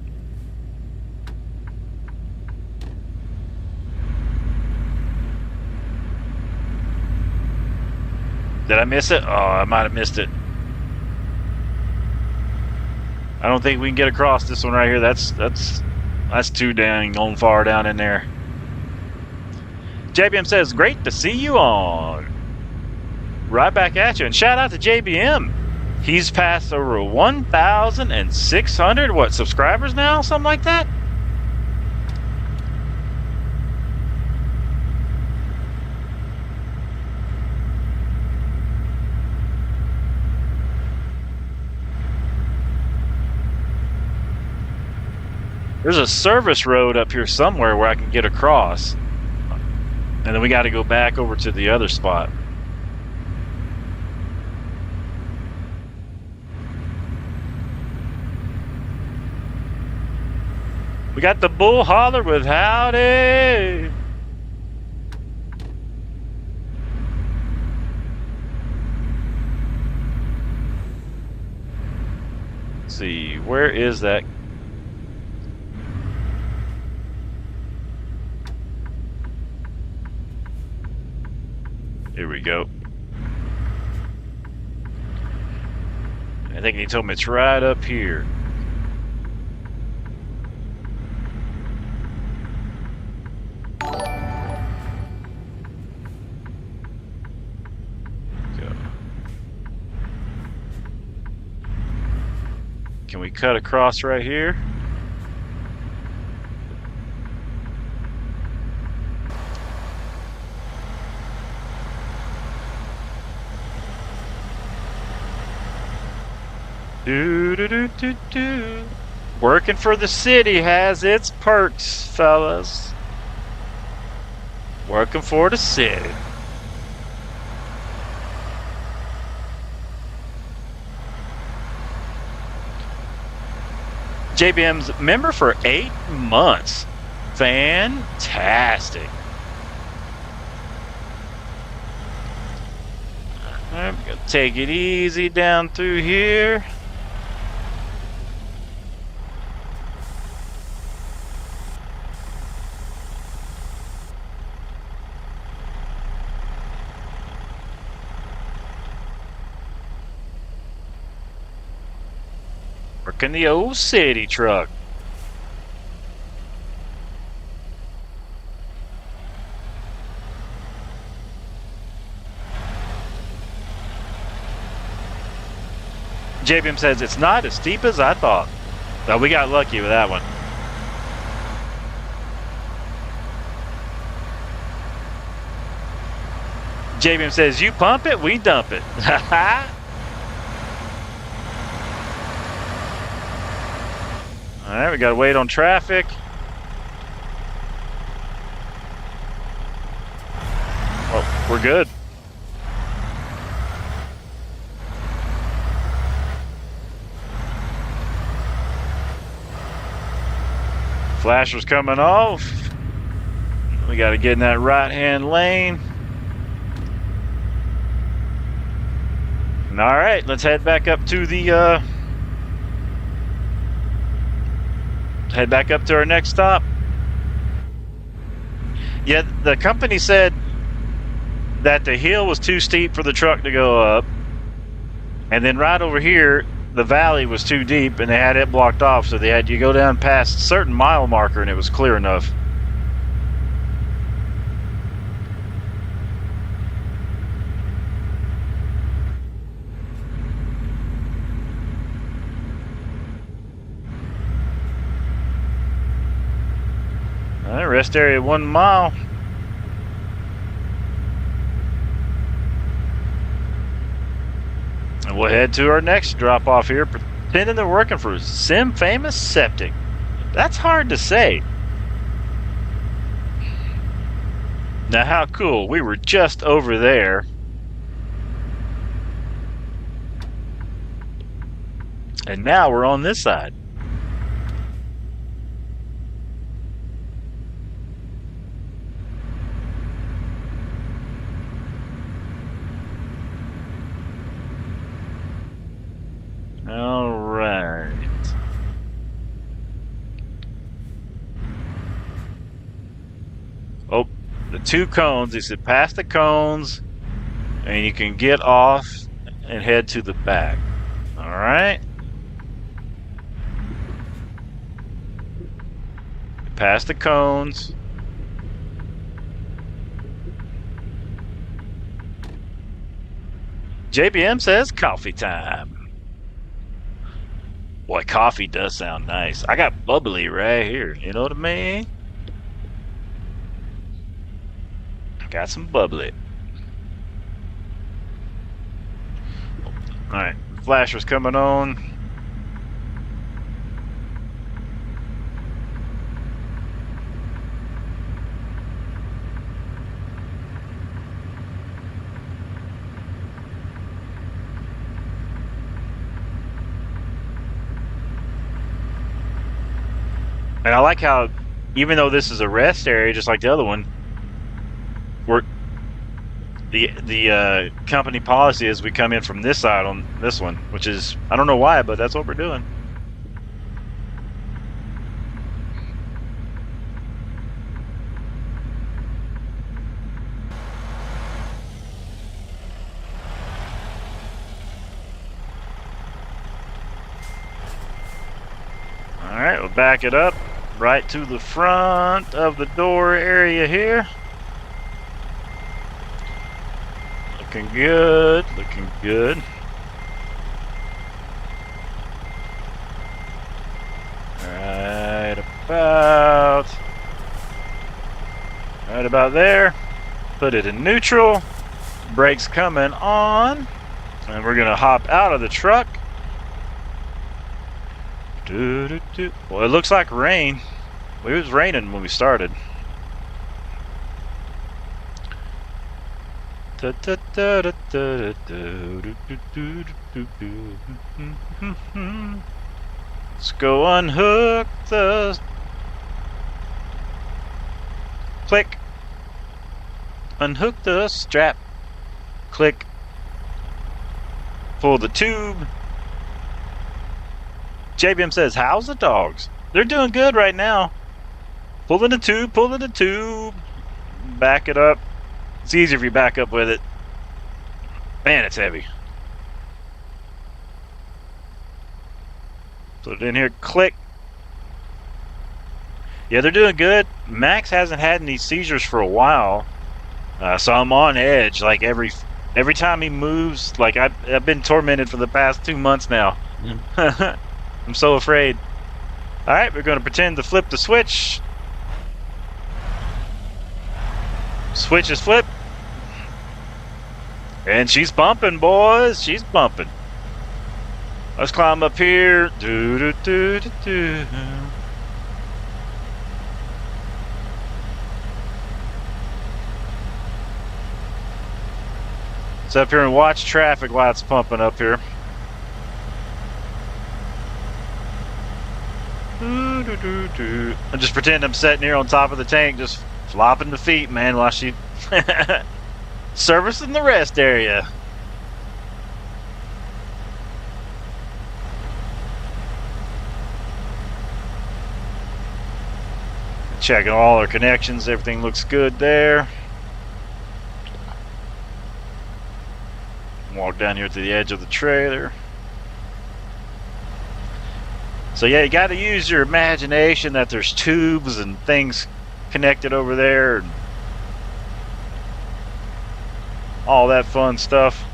Did I miss it? Oh, I might have missed it. I don't think we can get across this one right here. That's too dang on far down in there. JBM says, great to see you on. Right back at you. And shout out to JBM. He's passed over 1,600 subscribers now? Something like that? There's a service road up here somewhere where I can get across. And then we got to go back over to the other spot. We got the bull holler with howdy. Let's see, where is that? Here we go. I think he told me it's right up here. Can we cut across right here? Do do do do do. Working for the city has its perks, fellas. Working for the city. JBM's member for 8 months. Fantastic. I'm gonna take it easy down through here. Working the old city truck. JBM says it's not as steep as I thought. Well, we got lucky with that one. JBM says you pump it, we dump it. Alright, we gotta wait on traffic. Oh, we're good. Flasher's coming off. We got to get in that right-hand lane. All right, let's head back up to the our next stop. Yeah, the company said that the hill was too steep for the truck to go up, and then right over here the valley was too deep and they had it blocked off, so they had you go down past a certain mile marker and it was clear enough. All right, rest area 1 mile. And we'll head to our next drop off here, pretending they're working for Famous Septic. That's hard to say. Now, how cool. We were just over there. And now we're on this side. All right. Oh, the 2 cones. He said past the cones, and you can get off and head to the back. All right. Past the cones. JBM says coffee time. Boy, coffee does sound nice. I got bubbly right here. You know what I mean? Got some bubbly. Alright, flasher's coming on. And I like how, even though this is a rest area, just like the other one, the company policy is we come in from this side on this one, which is, I don't know why, but that's what we're doing. All right, we'll back it up right to the front of the door area here. Looking good, looking good. Right about there. Put it in neutral. Brakes coming on. And we're gonna hop out of the truck. Well, it looks like rain. It was raining when we started. Let's go unhook the... Click. Unhook the strap. Click. Pull the tube. JBM says, how's the dogs? They're doing good right now. Pulling the tube, pulling the tube. Back it up. It's easier if you back up with it. Man, it's heavy. Put it in here, click. Yeah, they're doing good. Max hasn't had any seizures for a while. So I'm on edge. Like every time he moves, like I've been tormented for the past 2 months now. I'm so afraid. All right, we're going to pretend to flip the switch. Switch is flipped. And she's bumping, boys. She's bumping. Let's climb up here. Let's up here and watch traffic while it's pumping up here. I just pretend I'm sitting here on top of the tank, just flopping the feet, man, while she servicing the rest area. Checking all our connections, everything looks good there. Walk down here to the edge of the trailer. So yeah, you got to use your imagination that there's tubes and things connected over there and all that fun stuff.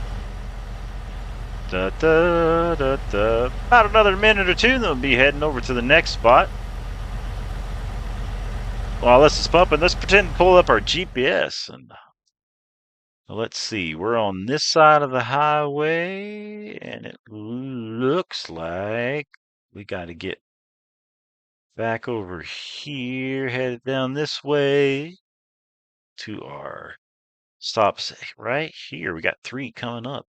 About another minute or two, then we'll be heading over to the next spot. While this is pumping, let's pretend to pull up our GPS. And let's see, we're on this side of the highway, and it looks like we got to get back over here, headed down this way to our stops right here. We got 3 coming up.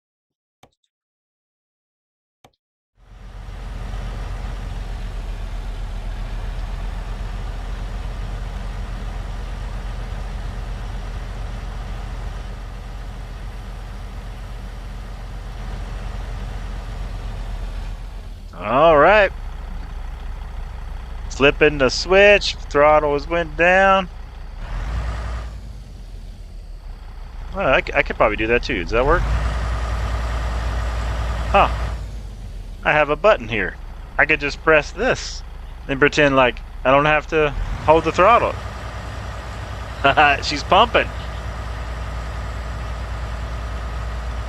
All right. Flipping the switch, throttle went down. Well, I could probably do that too. Does that work? Huh. I have a button here. I could just press this and pretend like I don't have to hold the throttle. She's pumping.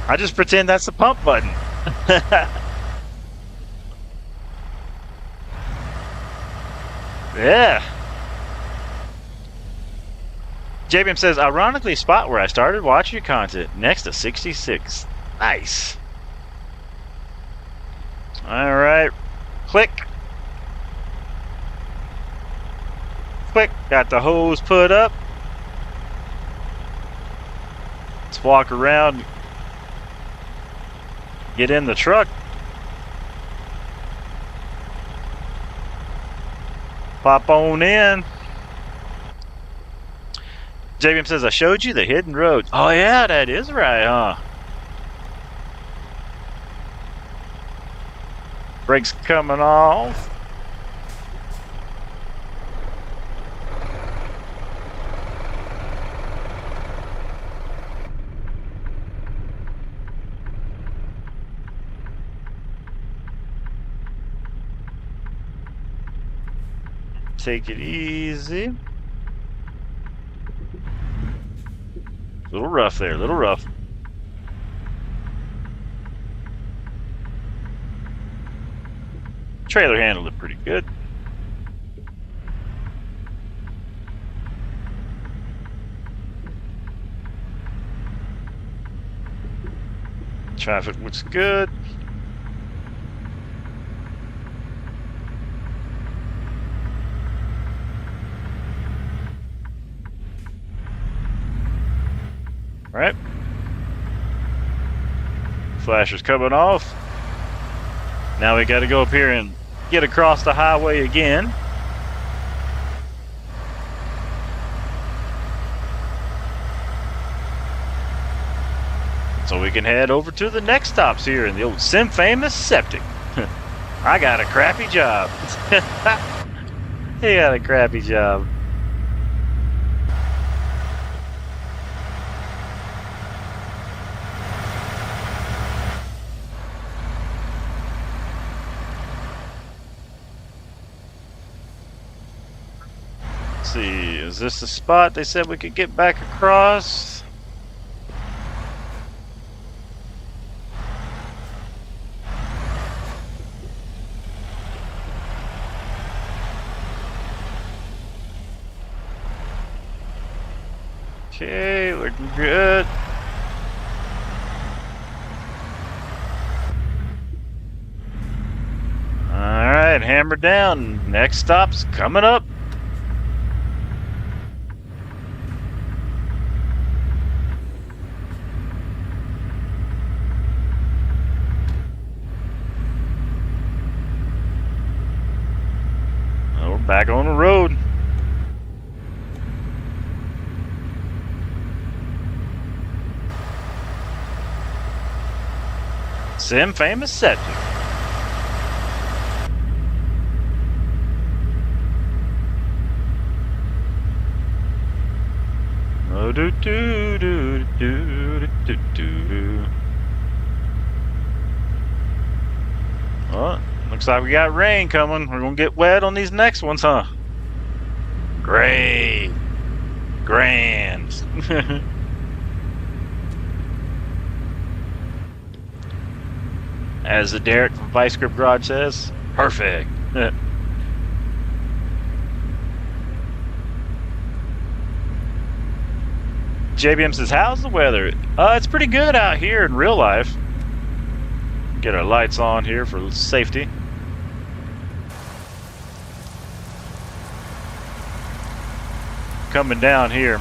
I just pretend that's the pump button. Yeah. JBM says, ironically, spot where I started watching your content, next to 66. Nice. All right. Click. Click. Got the hose put up. Let's walk around. Get in the truck. Pop on in. JBM says, I showed you the hidden roads. Oh, yeah, that is right, huh? Brakes coming off. Take it easy. A little rough there, a little rough. Trailer handled it pretty good. Traffic looks good. All right. Flasher's coming off. Now we got to go up here and get across the highway again. So we can head over to the next stops here in the old famous Septic. I got a crappy job. He got a crappy job. Let's see, is this the spot they said we could get back across? Okay, looking good. Alright, hammer down. Next stop's coming up. Oh, we're back on the road. Famous Septic. Oh, do do do do do do. Well, looks like we got rain coming. We're gonna get wet on these next ones, huh? Great, grand. As the Derek from Vice Grip Garage says, perfect. JBM says, how's the weather? It's pretty good out here in real life. Get our lights on here for safety. Coming down here.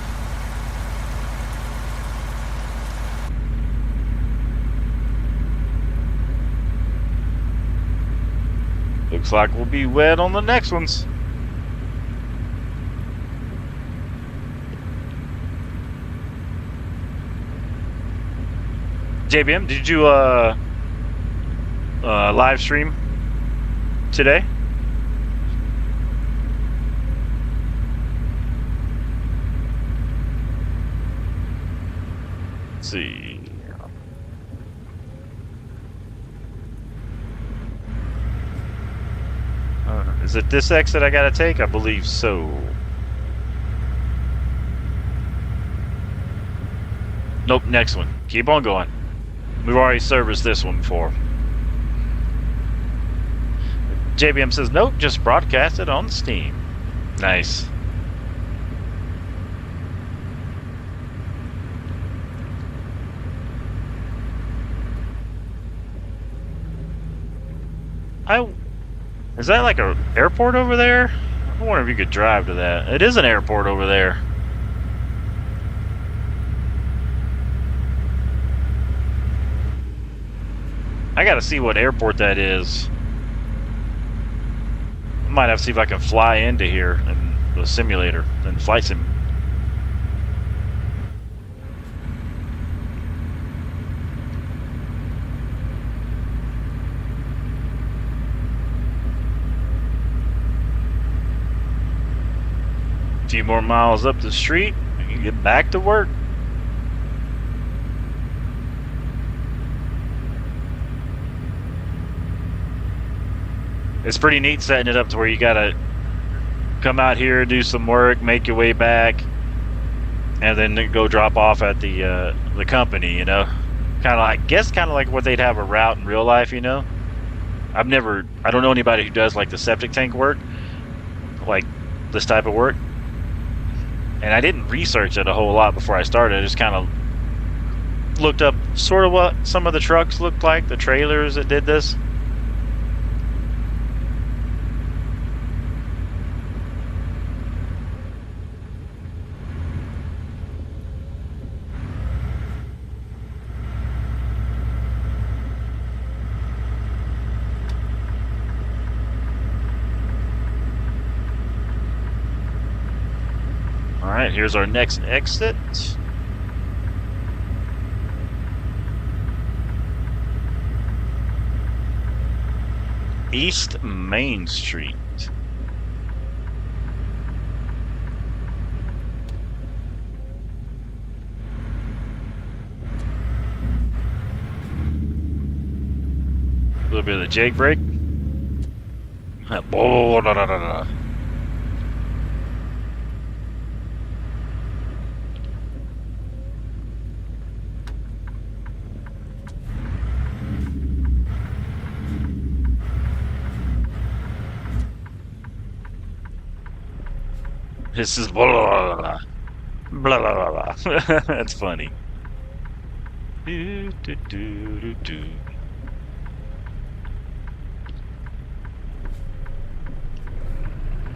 Looks like we'll be wet on the next ones. JBM, did you live stream today? Let's see. Is it this exit I gotta take? I believe so. Nope, next one. Keep on going. We've already serviced this one before. JBM says, nope, just broadcast it on Steam. Nice. Is that like an airport over there? I wonder if you could drive to that. It is an airport over there. I gotta see what airport that is. I might have to see if I can fly into here in the simulator and flight sim. A few more miles up the street, we can get back to work. It's pretty neat setting it up to where you gotta come out here, do some work, make your way back, and then go drop off at the company. You know, kind of like what they'd have a route in real life. You know, I don't know anybody who does like the septic tank work, like this type of work. And I didn't research it a whole lot before I started. I just kind of looked up sort of what some of the trucks looked like, the trailers that did this. Alright, here's our next exit. East Main Street. A little bit of the jake brake. Oh, no, no, no, no. This is blah blah blah blah blah blah. Blah. That's funny. Do, do, do, do, do.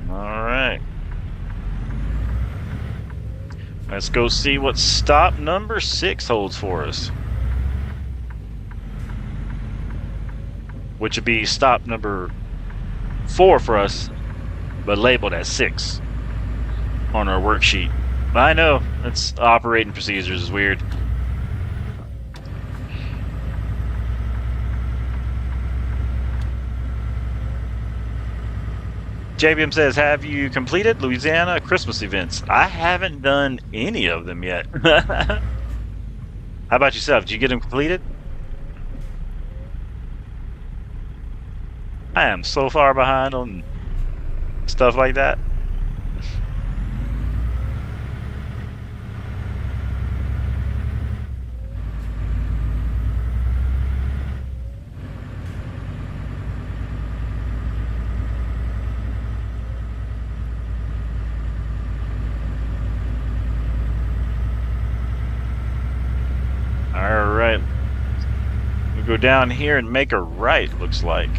All right. Let's go see what stop number 6 holds for us. Which would be stop number 4 for us, but labeled as 6 on our worksheet. I know, it's operating procedures is weird. JBM says, have you completed Louisiana Christmas events? I haven't done any of them yet. How about yourself? Did you get them completed? I am so far behind on stuff like that. Alright. We go down here and make a right, looks like.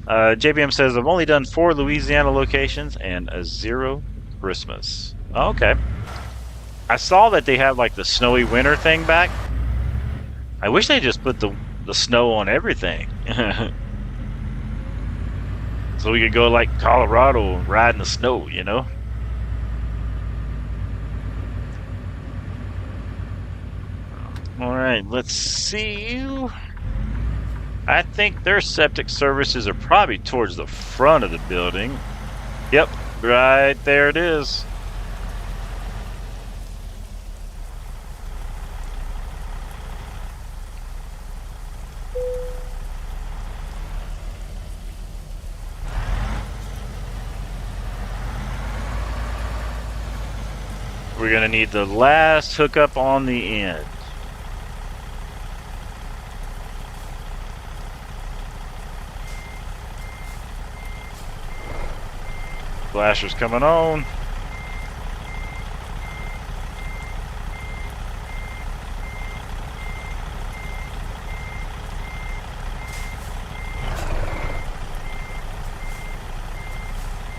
JBM says, I've only done 4 Louisiana locations and a 0 Christmas. Oh, okay. I saw that they have like the snowy winter thing back. I wish they just put the snow on everything. So we could go like Colorado and ride in the snow, you know? Alright, let's see. I think their septic services are probably towards the front of the building. Yep, right there it is. We're gonna need the last hookup on the end. Flasher's coming on.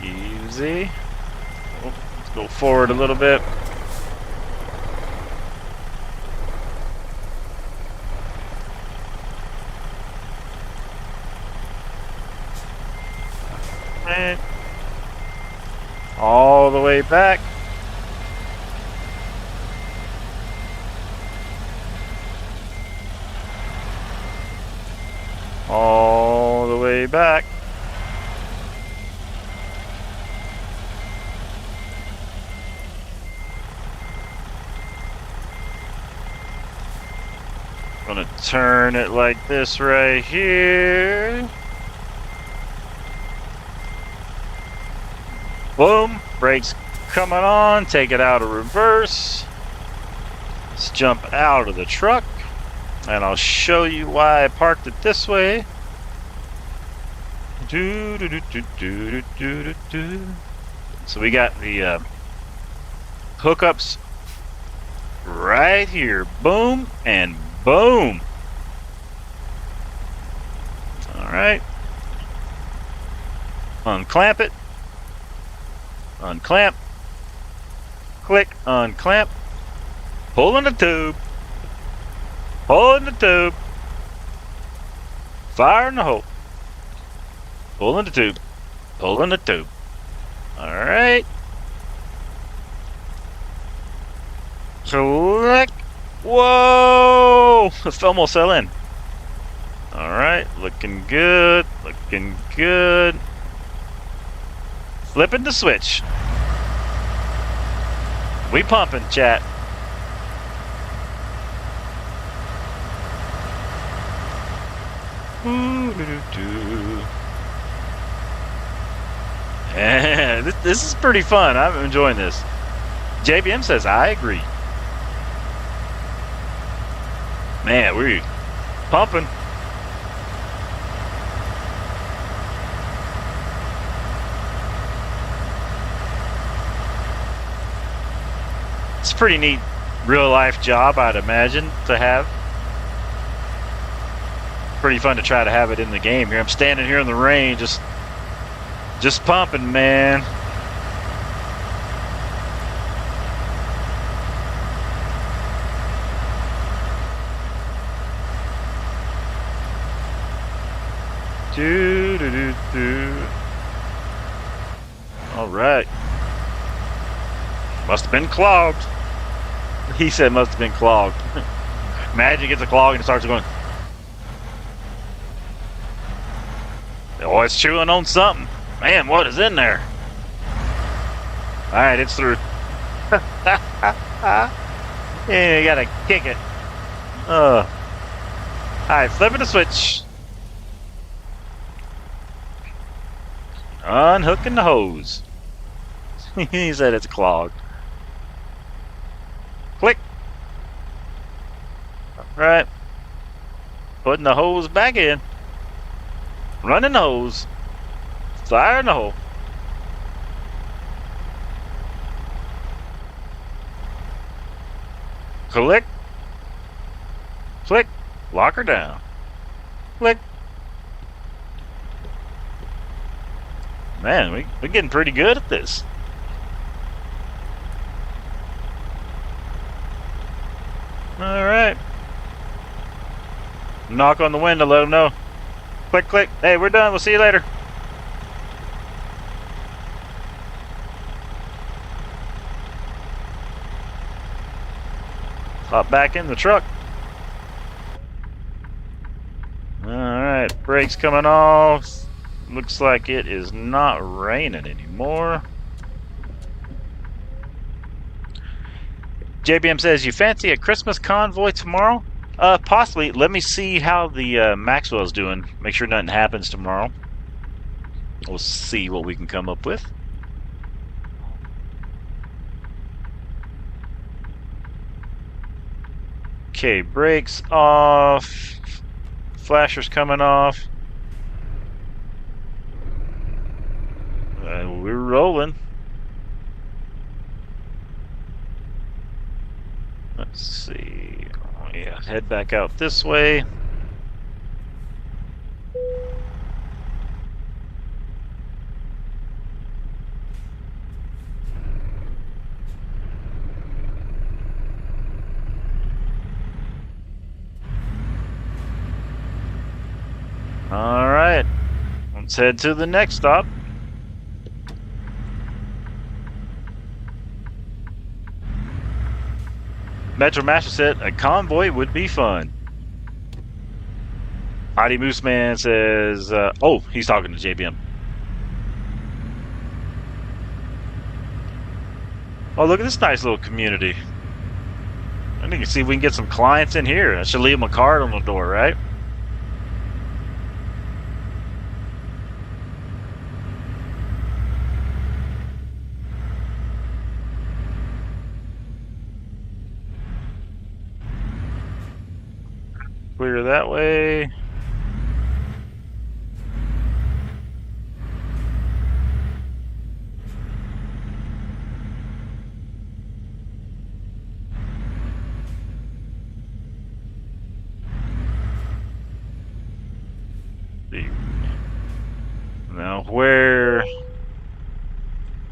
Easy. Oh, let's go forward a little bit. And all the way back. All the way back. Gonna turn it like this right here. Boom, brakes coming on, take it out of reverse. Let's jump out of the truck and I'll show you why I parked it this way. So we got the hookups right here. Boom and boom. All right. Unclamp it. Unclamp. Click. Unclamp. Pull in the tube. Pull in the tube. Fire in the hole. Pull in the tube. Pulling the tube. All right. Click. Whoa! It almost fell in. All right, looking good. Looking good. Flipping the switch. We pumping, chat. Yeah, this is pretty fun. I'm enjoying this. JBM says, I agree. Man, we're pumping. It's a pretty neat real life job, I'd imagine, to have. Pretty fun to try to have it in the game here. I'm standing here in the rain, just pumping, man. All right. Must have been clogged. He said must have been clogged. Imagine it gets a clog and it starts going. Oh, it's chewing on something. Man, what is in there? All right, it's through. Yeah, you gotta kick it. All right, flipping the switch. Unhooking the hose. He said it's clogged. Click. All right. Putting the hose back in. Running the hose. Fire in the hole. Click. Click. Lock her down. Click. Man, we're getting pretty good at this. All right. Knock on the window, let them know. Click, click. Hey, we're done. We'll see you later. Hop back in the truck. All right, brakes coming off. Looks like it is not raining anymore. JBM says, you fancy a Christmas convoy tomorrow? Possibly. Let me see how the Maxwell's doing. Make sure nothing happens tomorrow. We'll see what we can come up with. Okay, brakes off. Flashers coming off. We're rolling. Let's see. Oh, yeah, head back out this way. All right, let's head to the next stop. Metro Master said a convoy would be fun. Mighty Moose Man says, oh, he's talking to JBM. Oh, look at this nice little community. I think you can see if we can get some clients in here. I should leave them a card on the door, right? Clear that way. Now where?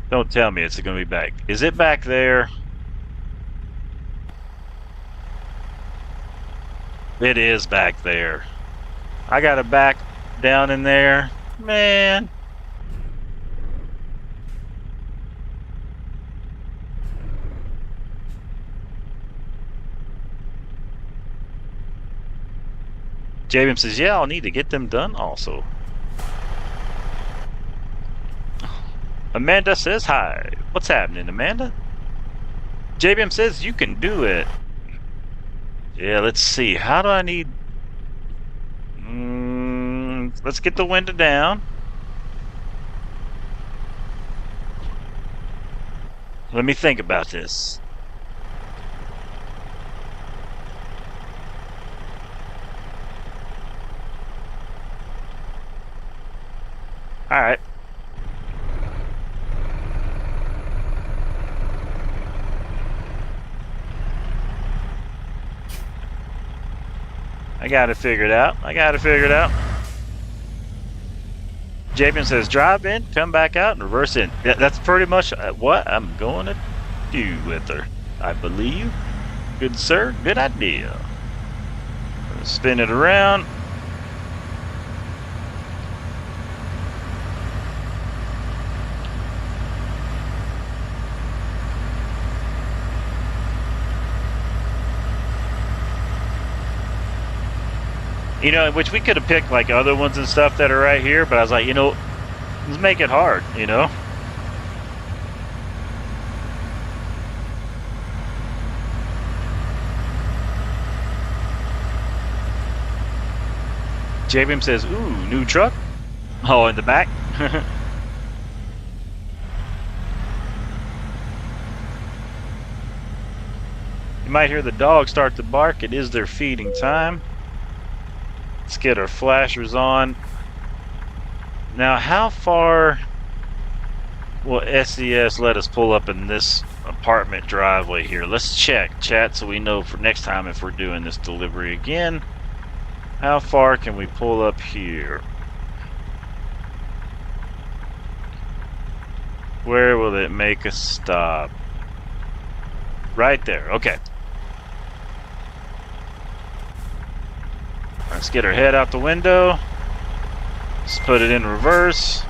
Don't tell me it's going to be back. Is it back there? It is back there. I got to back down in there. Man. JBM says, yeah, I'll need to get them done also. Amanda says hi. What's happening, Amanda? JBM says you can do it. Yeah, let's see. How do I need... let's get the window down. Let me think about this. All right. I got it figured out. Jabin says, drive in, come back out, and reverse in. That's pretty much what I'm going to do with her, I believe. Good sir, good idea. Spin it around. You know, which we could have picked like other ones and stuff that are right here, but I was like, you know, let's make it hard, you know? JBM says, ooh, new truck. Oh, in the back? You might hear the dog start to bark. It is their feeding time. Let's get our flashers on. Now, how far will SES let us pull up in this apartment driveway here? Let's check, chat, so we know for next time if we're doing this delivery again. How far can we pull up here? Where will it make us stop? Right there, okay. Let's get our head out the window. Let's put it in reverse.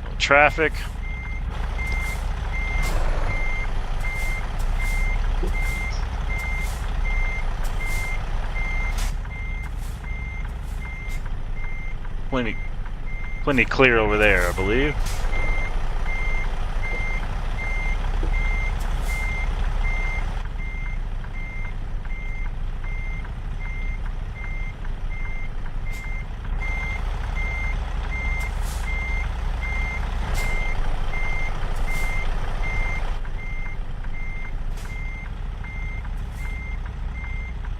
No traffic. Plenty clear over there, I believe.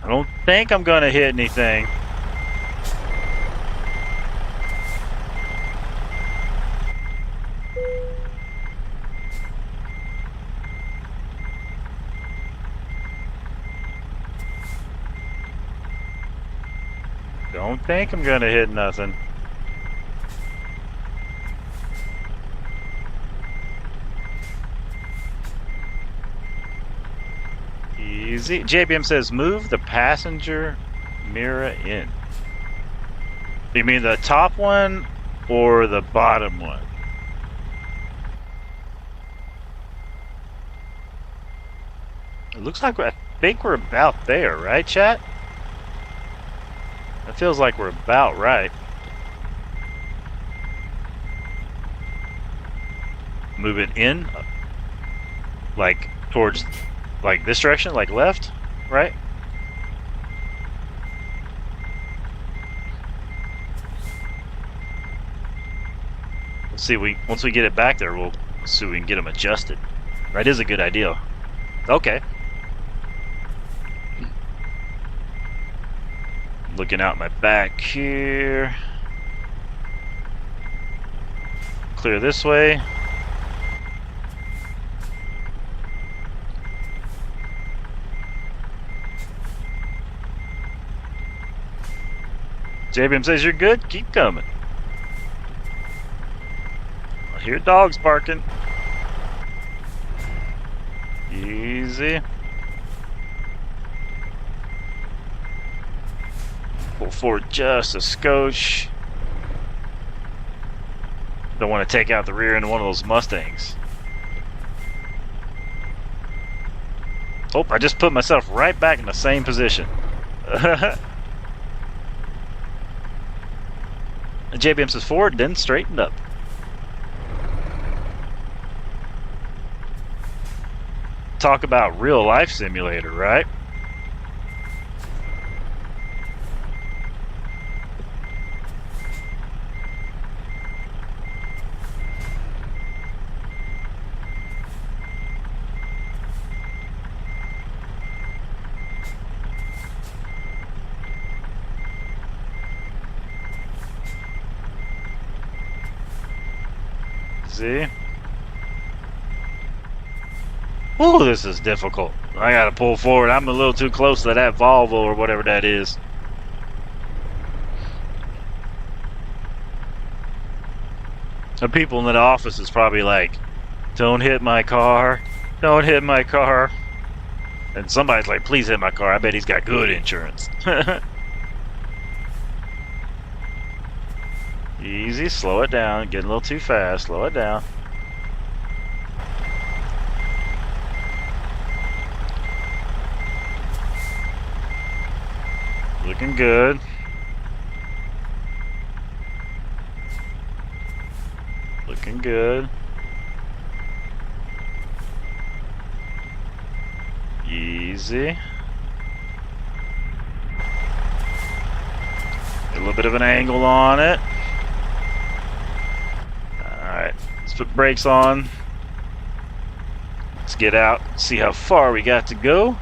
I don't think I'm gonna hit anything. Don't think I'm gonna hit nothing. Easy. JBM says move the passenger mirror in. You mean the top one or the bottom one? It looks like I think we're about there, right, chat? It feels like we're about right. Move it in, like towards, like this direction, like left, right? Let's see. Once we get it back there, we'll see if we can get them adjusted. That is a good idea. Okay. Looking out my back here. Clear this way. JBM says you're good. Keep coming. I hear dogs barking. Easy. Pull forward just a skosh. Don't want to take out the rear end of one of those Mustangs. Oh, I just put myself right back in the same position. JBM says forward, then straightened up. Talk about real life simulator, right? See? Ooh, this is difficult. I gotta pull forward. I'm a little too close to that Volvo or whatever that is. The people in the office is probably like, don't hit my car. Don't hit my car. And somebody's like, please hit my car. I bet he's got good insurance. Easy, slow it down. Getting a little too fast. Slow it down. Looking good. Looking good. Easy. A little bit of an angle on it. Alright, let's put brakes on. Let's get out, see how far we got to go.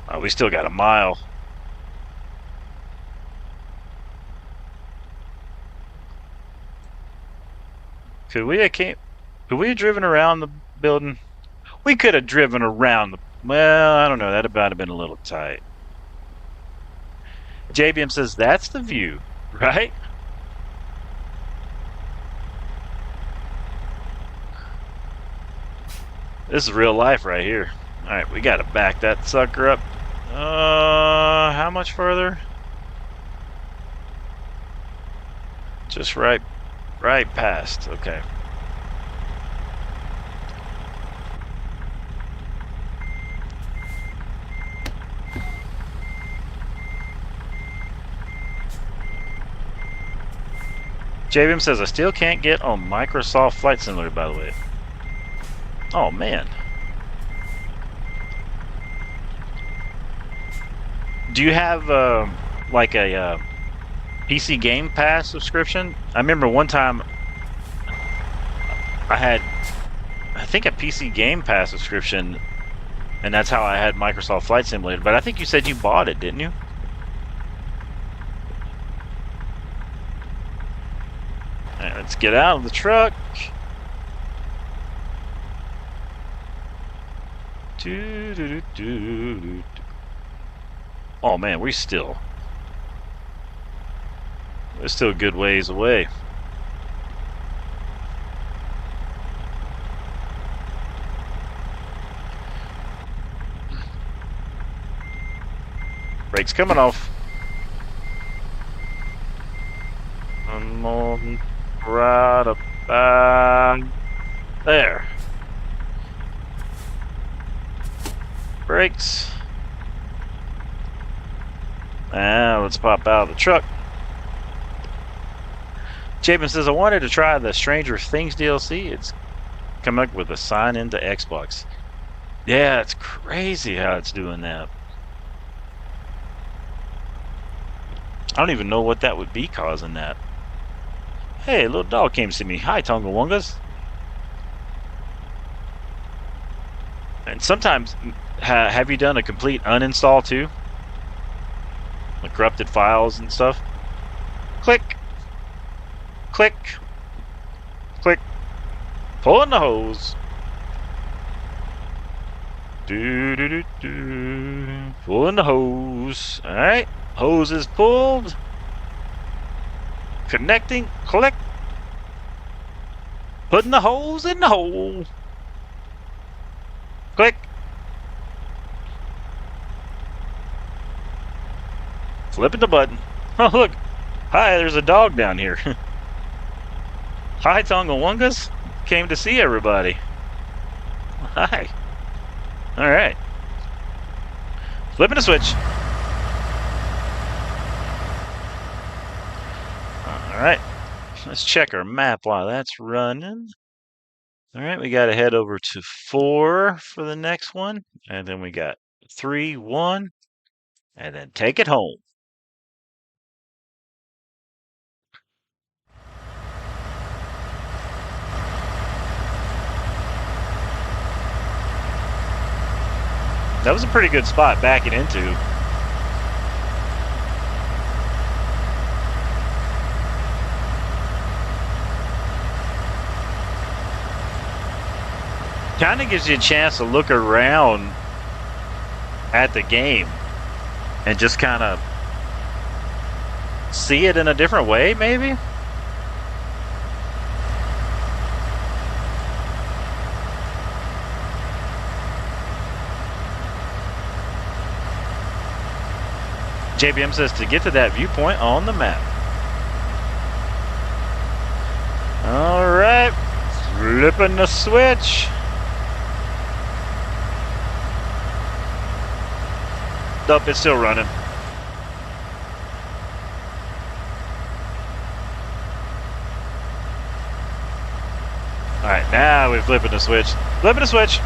Oh, we still got a mile. Could we have driven around the building? We could have driven around the... Well, I don't know. That might have been a little tight. JBM says, that's the view, right? This is real life right here. Alright, we got to back that sucker up. How much further? Just right past. Okay. JBM says, I still can't get on Microsoft Flight Simulator, by the way. Oh, man. Do you have, like a PC Game Pass subscription? I remember one time I had, I think, a PC Game Pass subscription, and that's how I had Microsoft Flight Simulator. But I think you said you bought it, didn't you? Alright, let's get out of the truck. Oh man, we're still a good ways away. Brakes coming off. I'm on right about there. Brakes. Now let's pop out of the truck. Chapin says, I wanted to try the Stranger Things DLC. It's come up with a sign into Xbox. Yeah, it's crazy how it's doing that. I don't even know what that would be causing that. Hey, a little dog came to see me. Hi, Tonga Wongas. And sometimes, have you done a complete uninstall too? Like corrupted files and stuff? Click. Click. Click. Pulling the hose. Pulling the hose. Alright. Hose is pulled. Connecting. Click. Putting the hose in the hole. Click. Flipping the button. Oh, look. Hi, there's a dog down here. Hi, Tongawungas. Came to see everybody. Hi. All right. Flipping a switch. All right. Let's check our map while that's running. All right, we got to head over to 4 for the next one. And then we got 3, 1, and then take it home. That was a pretty good spot backing into. Kind of gives you a chance to look around at the game and just kind of see it in a different way, maybe? JBM says to get to that viewpoint on the map. All right, flipping the switch. Nope, it's still running. All right, now we're flipping the switch. Flipping the switch.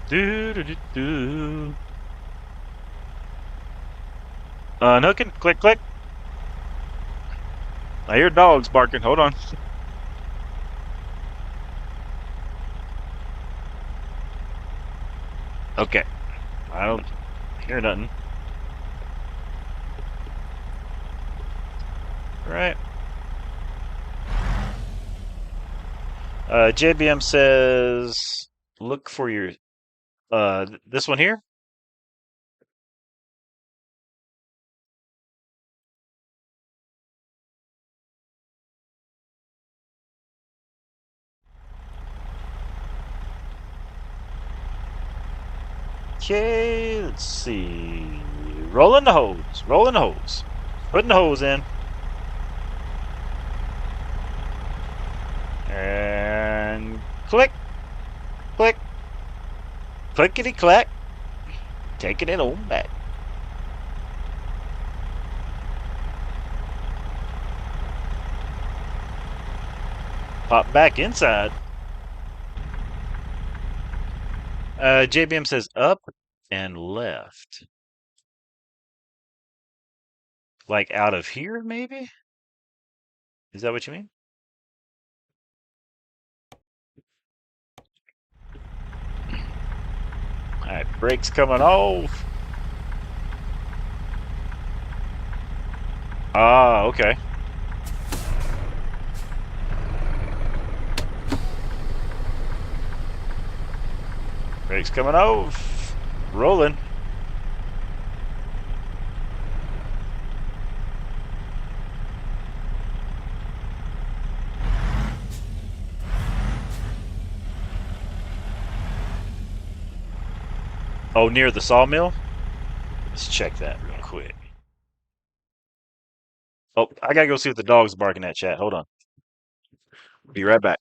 Do do do do. Unhooking. Click click. I hear dogs barking. Hold on. Okay. I don't hear nothing. All right. JBM says look for your this one here. Okay, let's see. Rolling the hose. Rolling the hose. Putting the hose in. And click, click, clickety clack. Taking it on back. Pop back inside. JBM says up and left. Like out of here, maybe? Is that what you mean? All right, brakes coming off. Ah, okay. Brakes coming off. Rolling. Oh, near the sawmill? Let's check that real quick. Oh, I gotta go see what the dog's barking at, chat. Hold on. Be right back.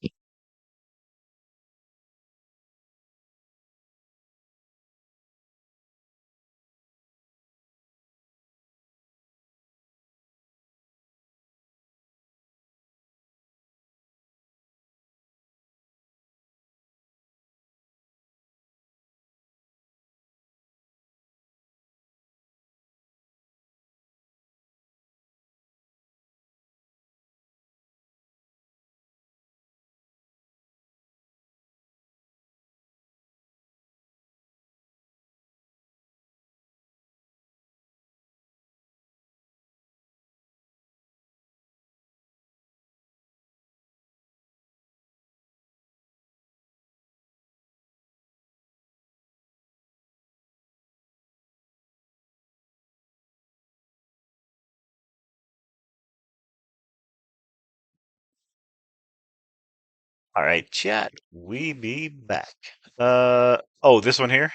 All right, chat. We be back. Oh, this one here,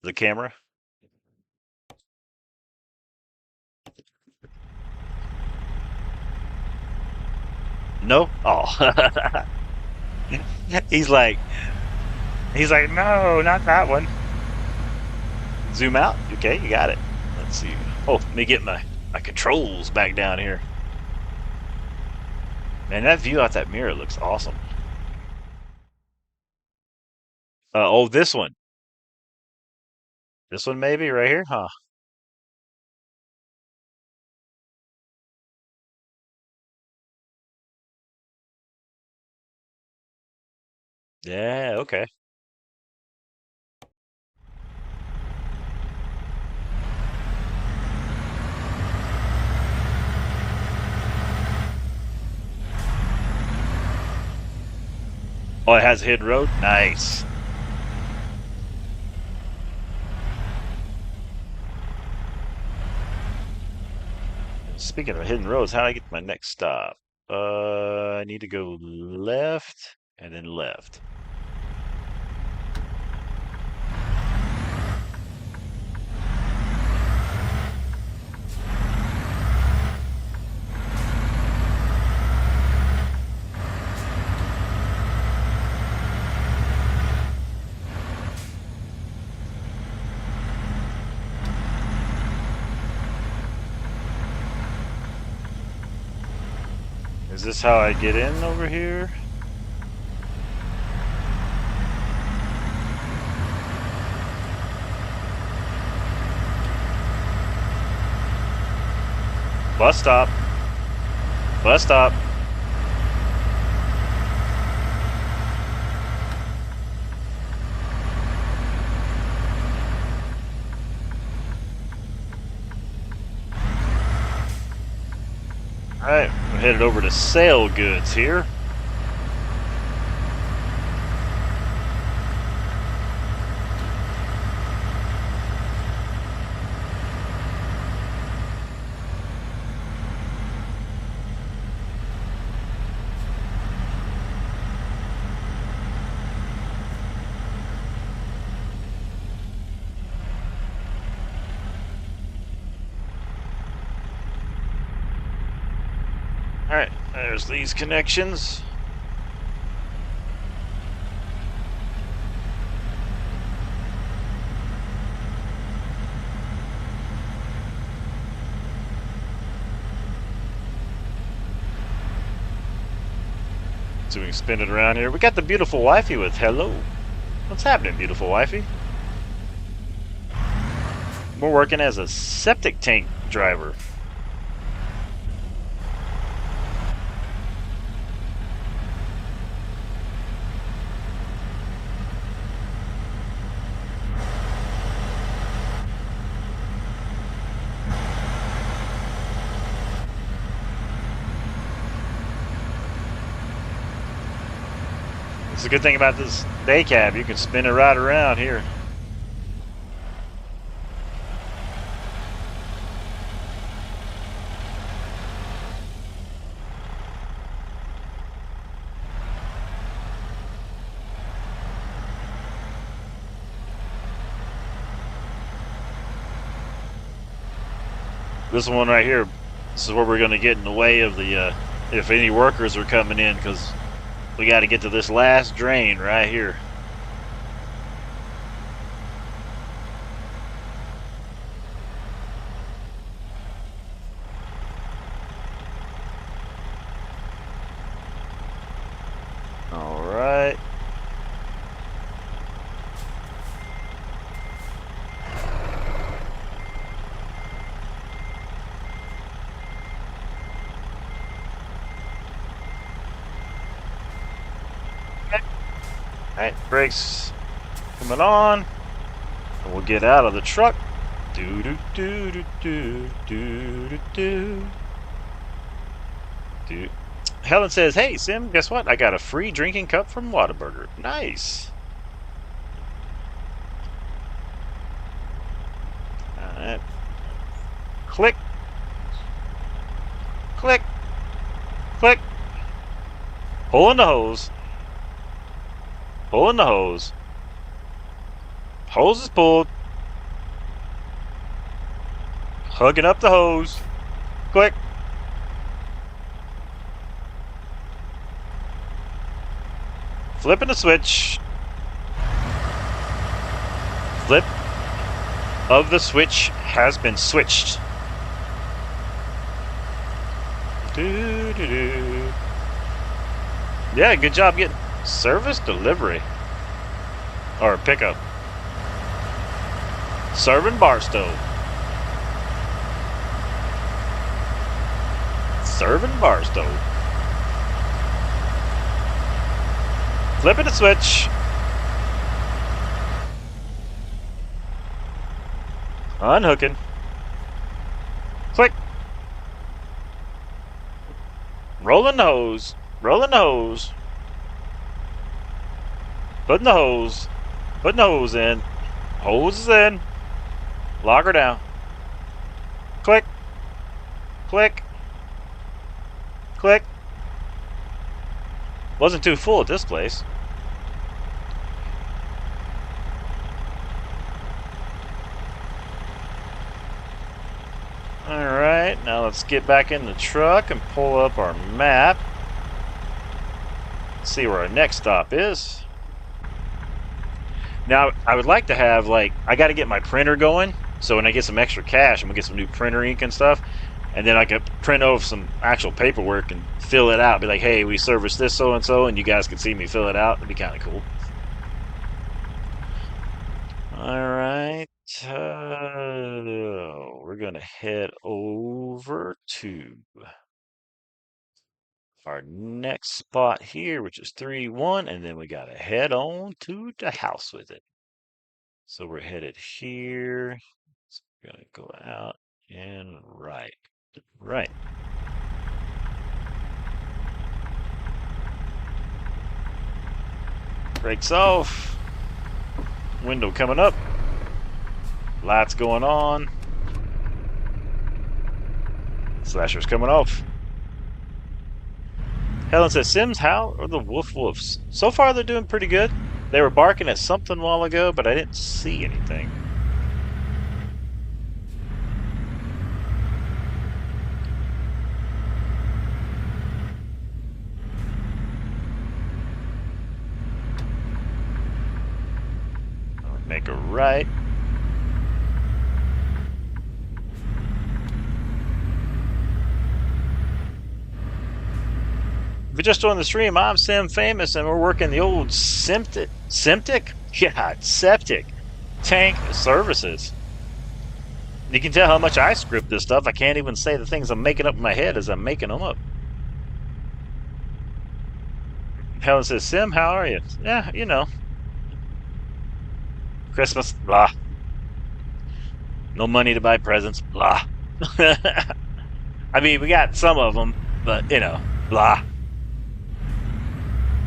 the camera. No? Oh. he's like, no, not that one. Zoom out. Okay, you got it. Let's see. Oh, let me get my controls back down here. Man, that view out that mirror looks awesome. Oh, this one. This one maybe right here, huh? Yeah, okay. Oh, it has a hidden road? Nice. Speaking of hidden roads, how do I get to my next stop? I need to go left and then left. Is this how I get in over here? Bus stop. Bus stop. Alright, I'm headed over to Sale Goods here. Alright, there's these connections. So we can spin it around here. We got the beautiful wifey with hello. What's happening, beautiful wifey? We're working as a septic tank driver. It's a good thing about this day cab. You can spin it right around here. This one right here, this is where we're going to get in the way of the, if any workers are coming in, because we got to get to this last drain right here. All right. Alright, brakes coming on. And we'll get out of the truck. Do do do do do do do do. Do. Helen says, "Hey Sim, guess what? I got a free drinking cup from Whataburger. Nice." Alright. Click. Click. Click. Pulling the hose. Pulling the hose. Hose is pulled. Hugging up the hose. Click. Flipping the switch. Flip of the switch has been switched. Doo-doo-doo. Yeah, good job getting service delivery. Or pickup. Serving Barstow. Serving Barstow. Flipping the switch. Unhooking. Click. Rolling the hose. Rolling the hose. Putting the hose. Putting the hose in. Hose is in. Lock her down. Click. Click. Click. Wasn't too full at this place. Alright, now let's get back in the truck and pull up our map. See where our next stop is. Now, I would like to have, like, I got to get my printer going. So when I get some extra cash, I'm going to get some new printer ink and stuff. And then I could print over some actual paperwork and fill it out. Be like, hey, we service this so-and-so, and you guys can see me fill it out. It'd be kind of cool. Alright. We're going to head over to our next spot here, which is 3-1, and then we got to head on to the house with it. So we're headed here. So we're going to go out and right. Right. Brakes off. Window coming up. Lights going on. Slasher's coming off. Helen says, Sims, how are the wolves? So far, they're doing pretty good. They were barking at something a while ago, but I didn't see anything. Make a right. If you're just on the stream, I'm Sim Famous, and we're working the old Septic? Yeah, Septic tank services. You can tell how much I script this stuff. I can't even say the things I'm making up in my head as I'm making them up. Helen says, Sim, how are you? Yeah, you know. Christmas, blah. No money to buy presents, blah. I mean, we got some of them, but, you know, blah.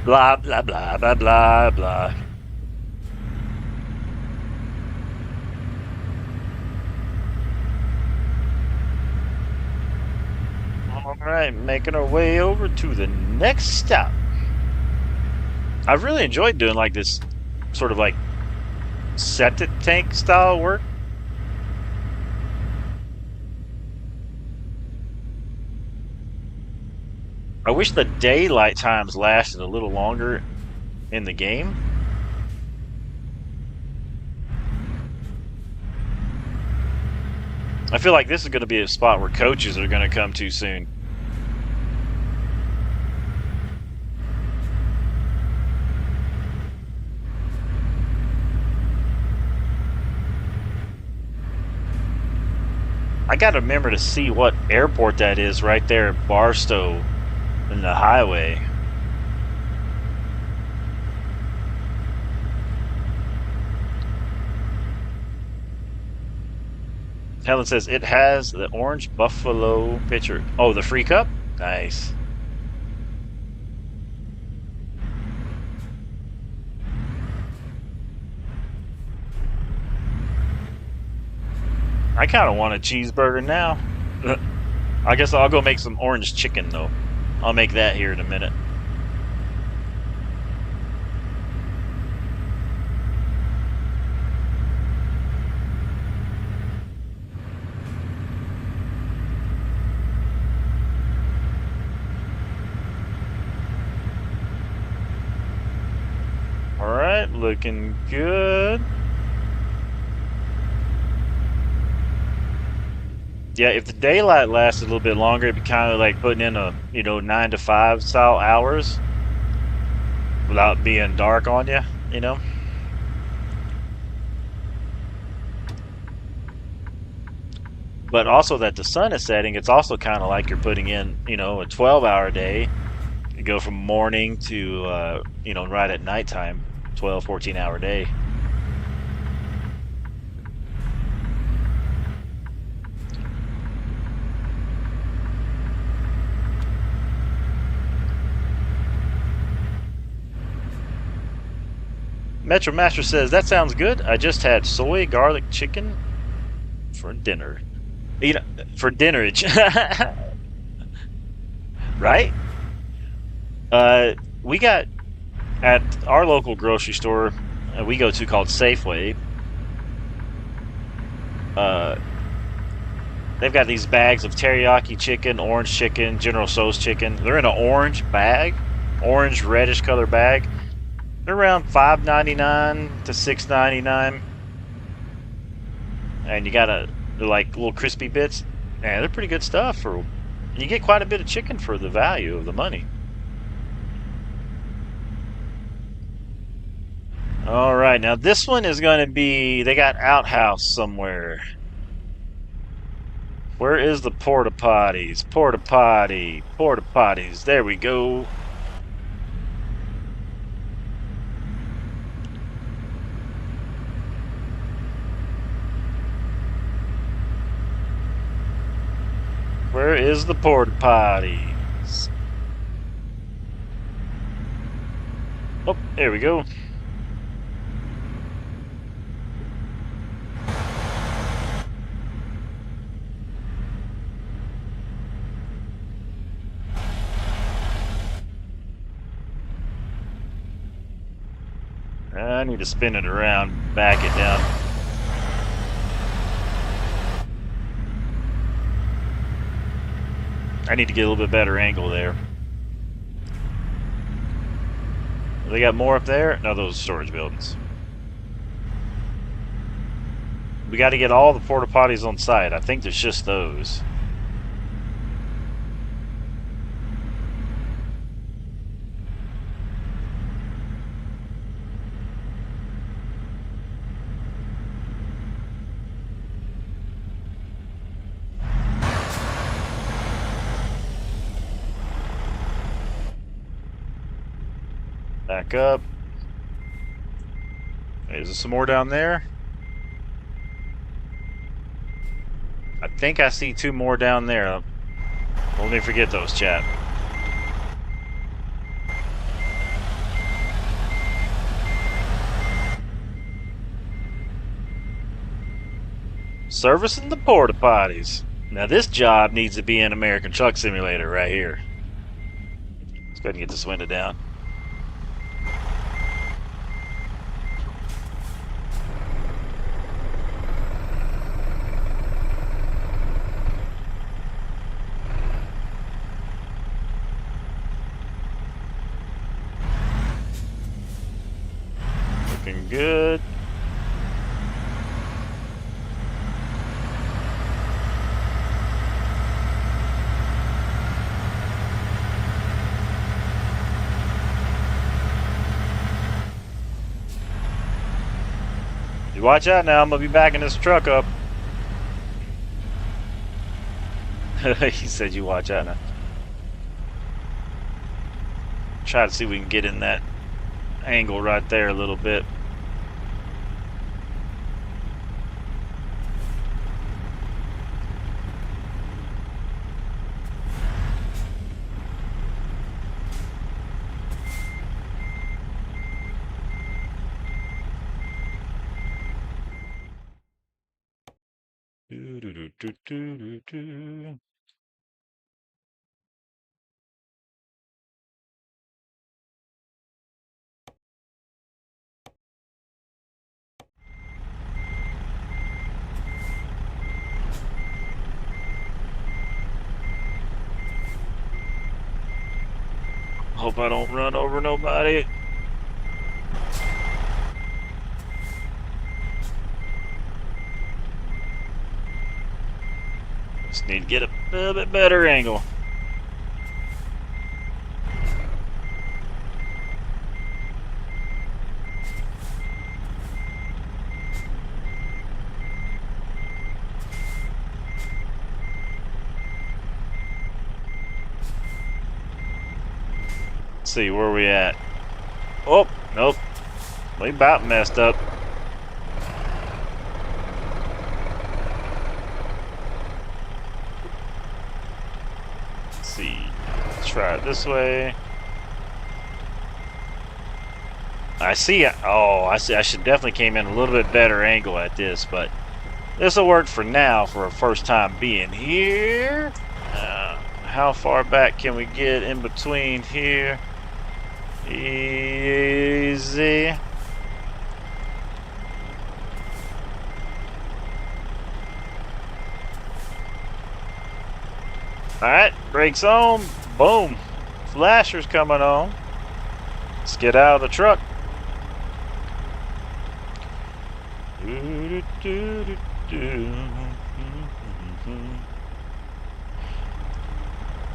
Blah, blah, blah, blah, blah, blah. Alright, making our way over to the next stop. I've really enjoyed doing like this sort of like septic tank style work. I wish the daylight times lasted a little longer in the game. I feel like this is going to be a spot where coaches are going to come to soon. I got to remember to see what airport that is right there at Barstow in the highway. Helen says it has the orange buffalo picture. Oh, the free cup? Nice. I kind of want a cheeseburger now. I guess I'll go make some orange chicken, though. I'll make that here in a minute. right, looking good. Yeah, if the daylight lasted a little bit longer, it'd be kind of like putting in a 9 to 5 style hours without being dark on you. But also that the sun is setting, it's also kind of like you're putting in a 12-hour day. You go from morning to right at nighttime, 12, 14-hour day. Metro Master says that sounds good. I just had soy garlic chicken for dinner. You know, for dinnerage, right? Uh, we got at our local grocery store we go to called Safeway. Uh, they've got these bags of teriyaki chicken, orange chicken, General Tso's chicken. They're in an orange bag, orange reddish color bag. They're around $5.99 to $6.99, and you got they're like little crispy bits. Man, they're pretty good stuff for. You get quite a bit of chicken for the value of the money. All right, now this one is going to be. They got outhouse somewhere. Where is the porta potties? Porta potty, porta potties. There we go. Where is the porta potties? Oh, there we go. I need to spin it around, back it down. I need to get a little bit better angle there. They got more up there? No, those storage buildings. We got to get all the porta potties on site. I think there's just those. Back up. Is there some more down there? I think I see 2 more down there. Let me forget those, chat. Servicing the porta potties. Now this job needs to be in American Truck Simulator right here. Let's go ahead and get this window down. Looking good. You watch out now, I'm gonna be backing this truck up. He said you watch out now. Try to see if we can get in that angle right there a little bit. Hope I don't run over nobody. Just need to get a little bit better angle. Let's see where we at. Oh, nope. We about messed up. Let's see. Let's try it this way. I see. Oh, I see. I should definitely came in a little bit better angle at this, but this will work for now for a first time being here. How far back can we get in between here? Easy. Alright, brakes on. Boom. Flasher's coming on. Let's get out of the truck.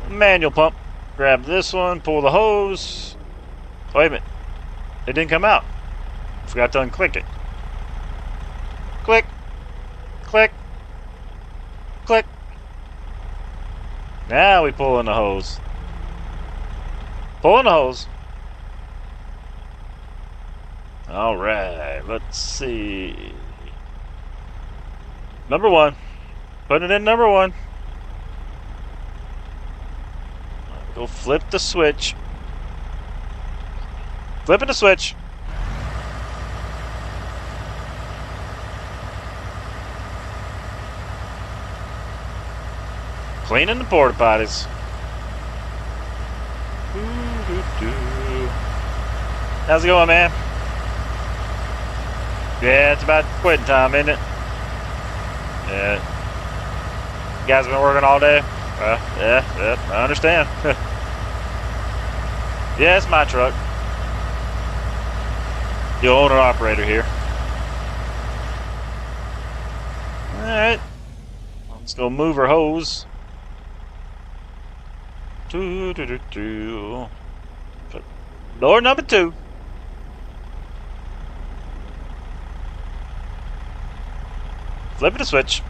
Manual pump. Grab this one, pull the hose. Wait a minute. It didn't come out. Forgot to unclick it. Click. Click. Click. Now we pull in the hose. Pull in the hose. Alright, let's see. Number one. Putting it in number one. Go flip the switch. Flipping the switch. Cleaning the porta potties. How's it going, man? Yeah, it's about quitting time, isn't it? Yeah. You guys been working all day? Yeah, I understand. Yeah, it's my truck. The owner operator here. Alright. Let's go move her hose. Door number 2. Flip the switch.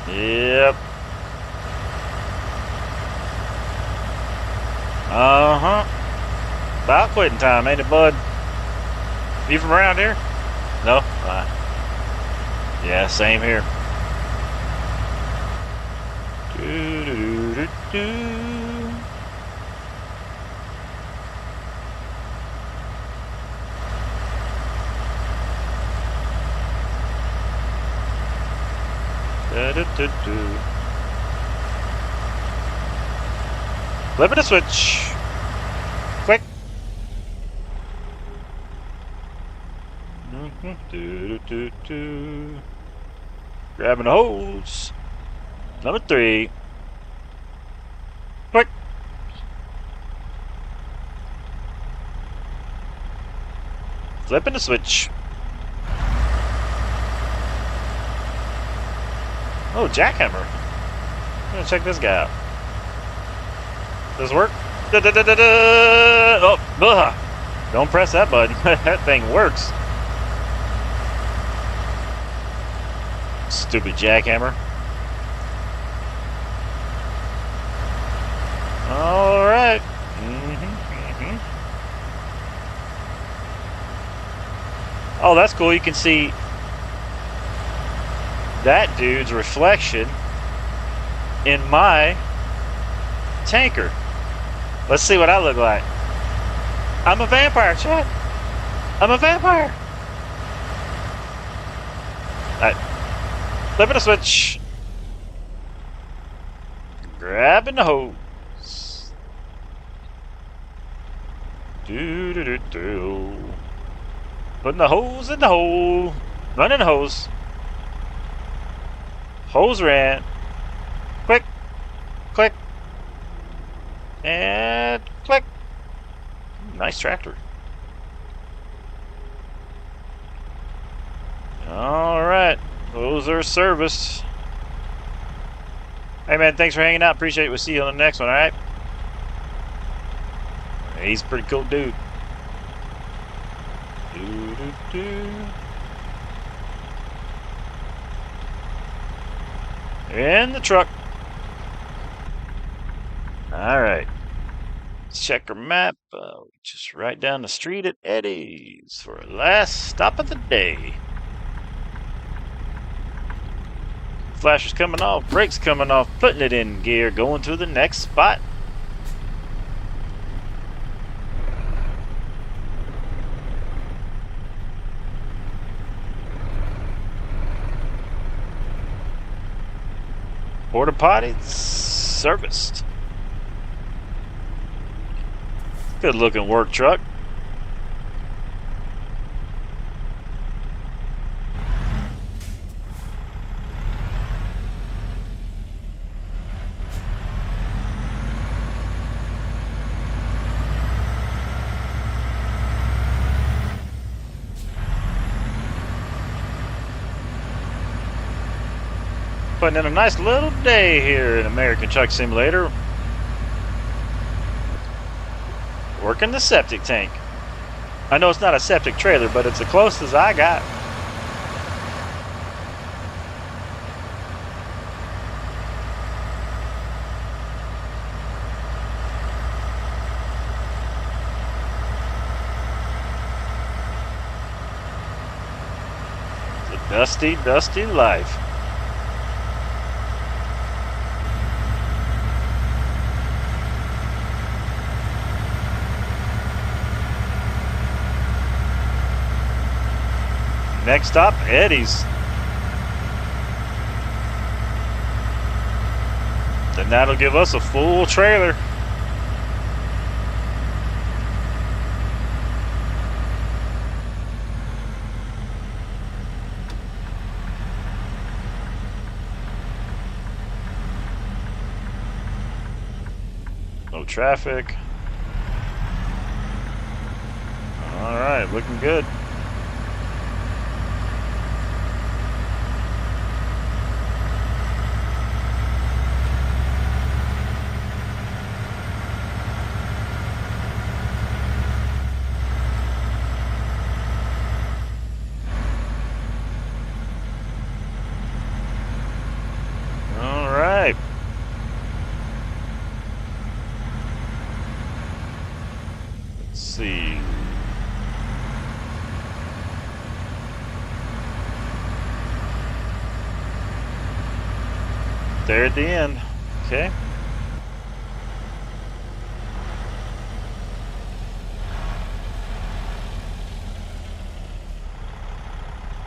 Yep. About quitting time, ain't it, bud? You from around here? No? Yeah, same here. Flipping the switch. Quick. Grabbing the hose. Number 3. Quick. Flipping the switch. Oh, jackhammer. I'm gonna check this guy out. Does it work? Oh, don't press that button. That thing works. Stupid jackhammer. Alright. Oh, that's cool. You can see that dude's reflection in my tanker. Let's see what I look like. I'm a vampire, chat. I'm a vampire. Alright. Flipping the switch. Grabbing the hose. Putting the hose in the hole. Running the hose. Hose ran. Quick. Click. And click. Nice tractor. Alright. Those are serviced. Hey man, thanks for hanging out. Appreciate it. We'll see you on the next one, alright? He's a pretty cool dude. In the truck. Alright. Let's check our map. Just right down the street at Eddie's for our last stop of the day. Flashers coming off, brakes coming off, putting it in gear, going to the next spot. Porta potty serviced. Good looking work truck. Putting in a nice little day here in American Truck Simulator. Working the septic tank. I know it's not a septic trailer, but it's the closest I got. It's a dusty, dusty life. Next stop, Eddie's. Then that'll give us a full trailer. No traffic. All right, looking good. See. There at the end. Okay.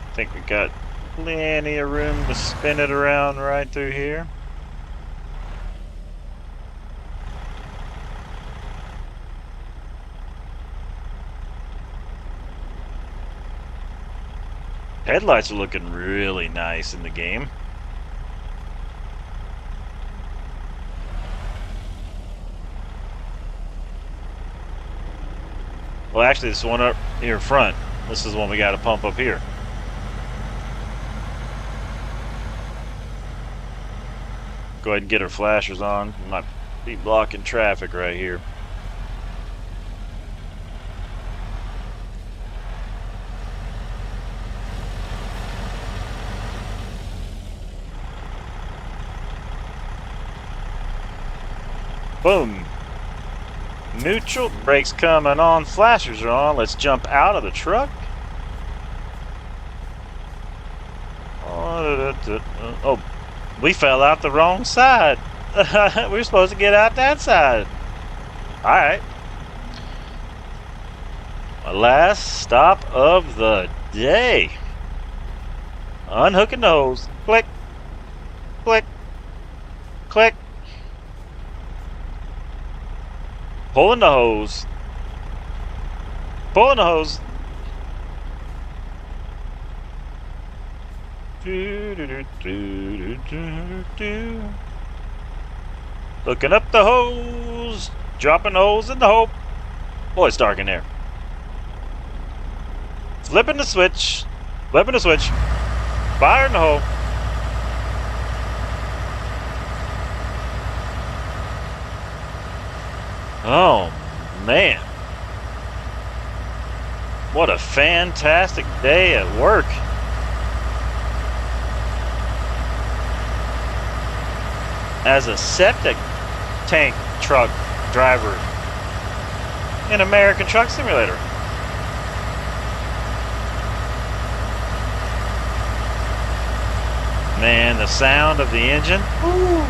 I think we got plenty of room to spin it around right through here. Headlights are looking really nice in the game. Well, actually, this one up here in front. This is the one we got to pump up here. Go ahead and get our flashers on. We might be blocking traffic right here. Boom. Neutral, brakes coming on, flashers are on. Let's jump out of the truck. Oh, we fell out the wrong side. We were supposed to get out that side. All right. My last stop of the day. Unhooking the hose. Click, click, click. Pulling the hose. Pulling the hose. Looking up the hose. Dropping the hose in the hole. Boy, it's dark in there. Flipping the switch. Flipping the switch. Fire in the hole. Oh, man. What a fantastic day at work. As a septic tank truck driver in American Truck Simulator. Man, the sound of the engine. Woo.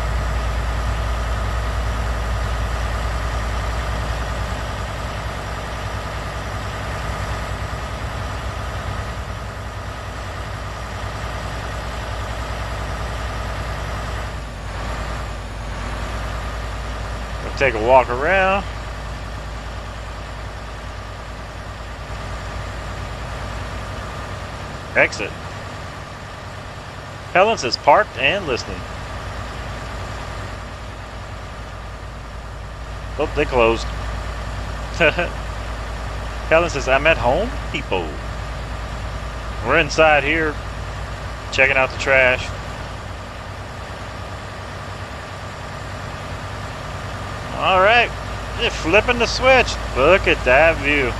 We'll take a walk around. Exit. Helen says parked and listening. Oh, they closed. Helen says, I'm at home, people. We're inside here, checking out the trash. All right, they're flipping the switch. Look at that view.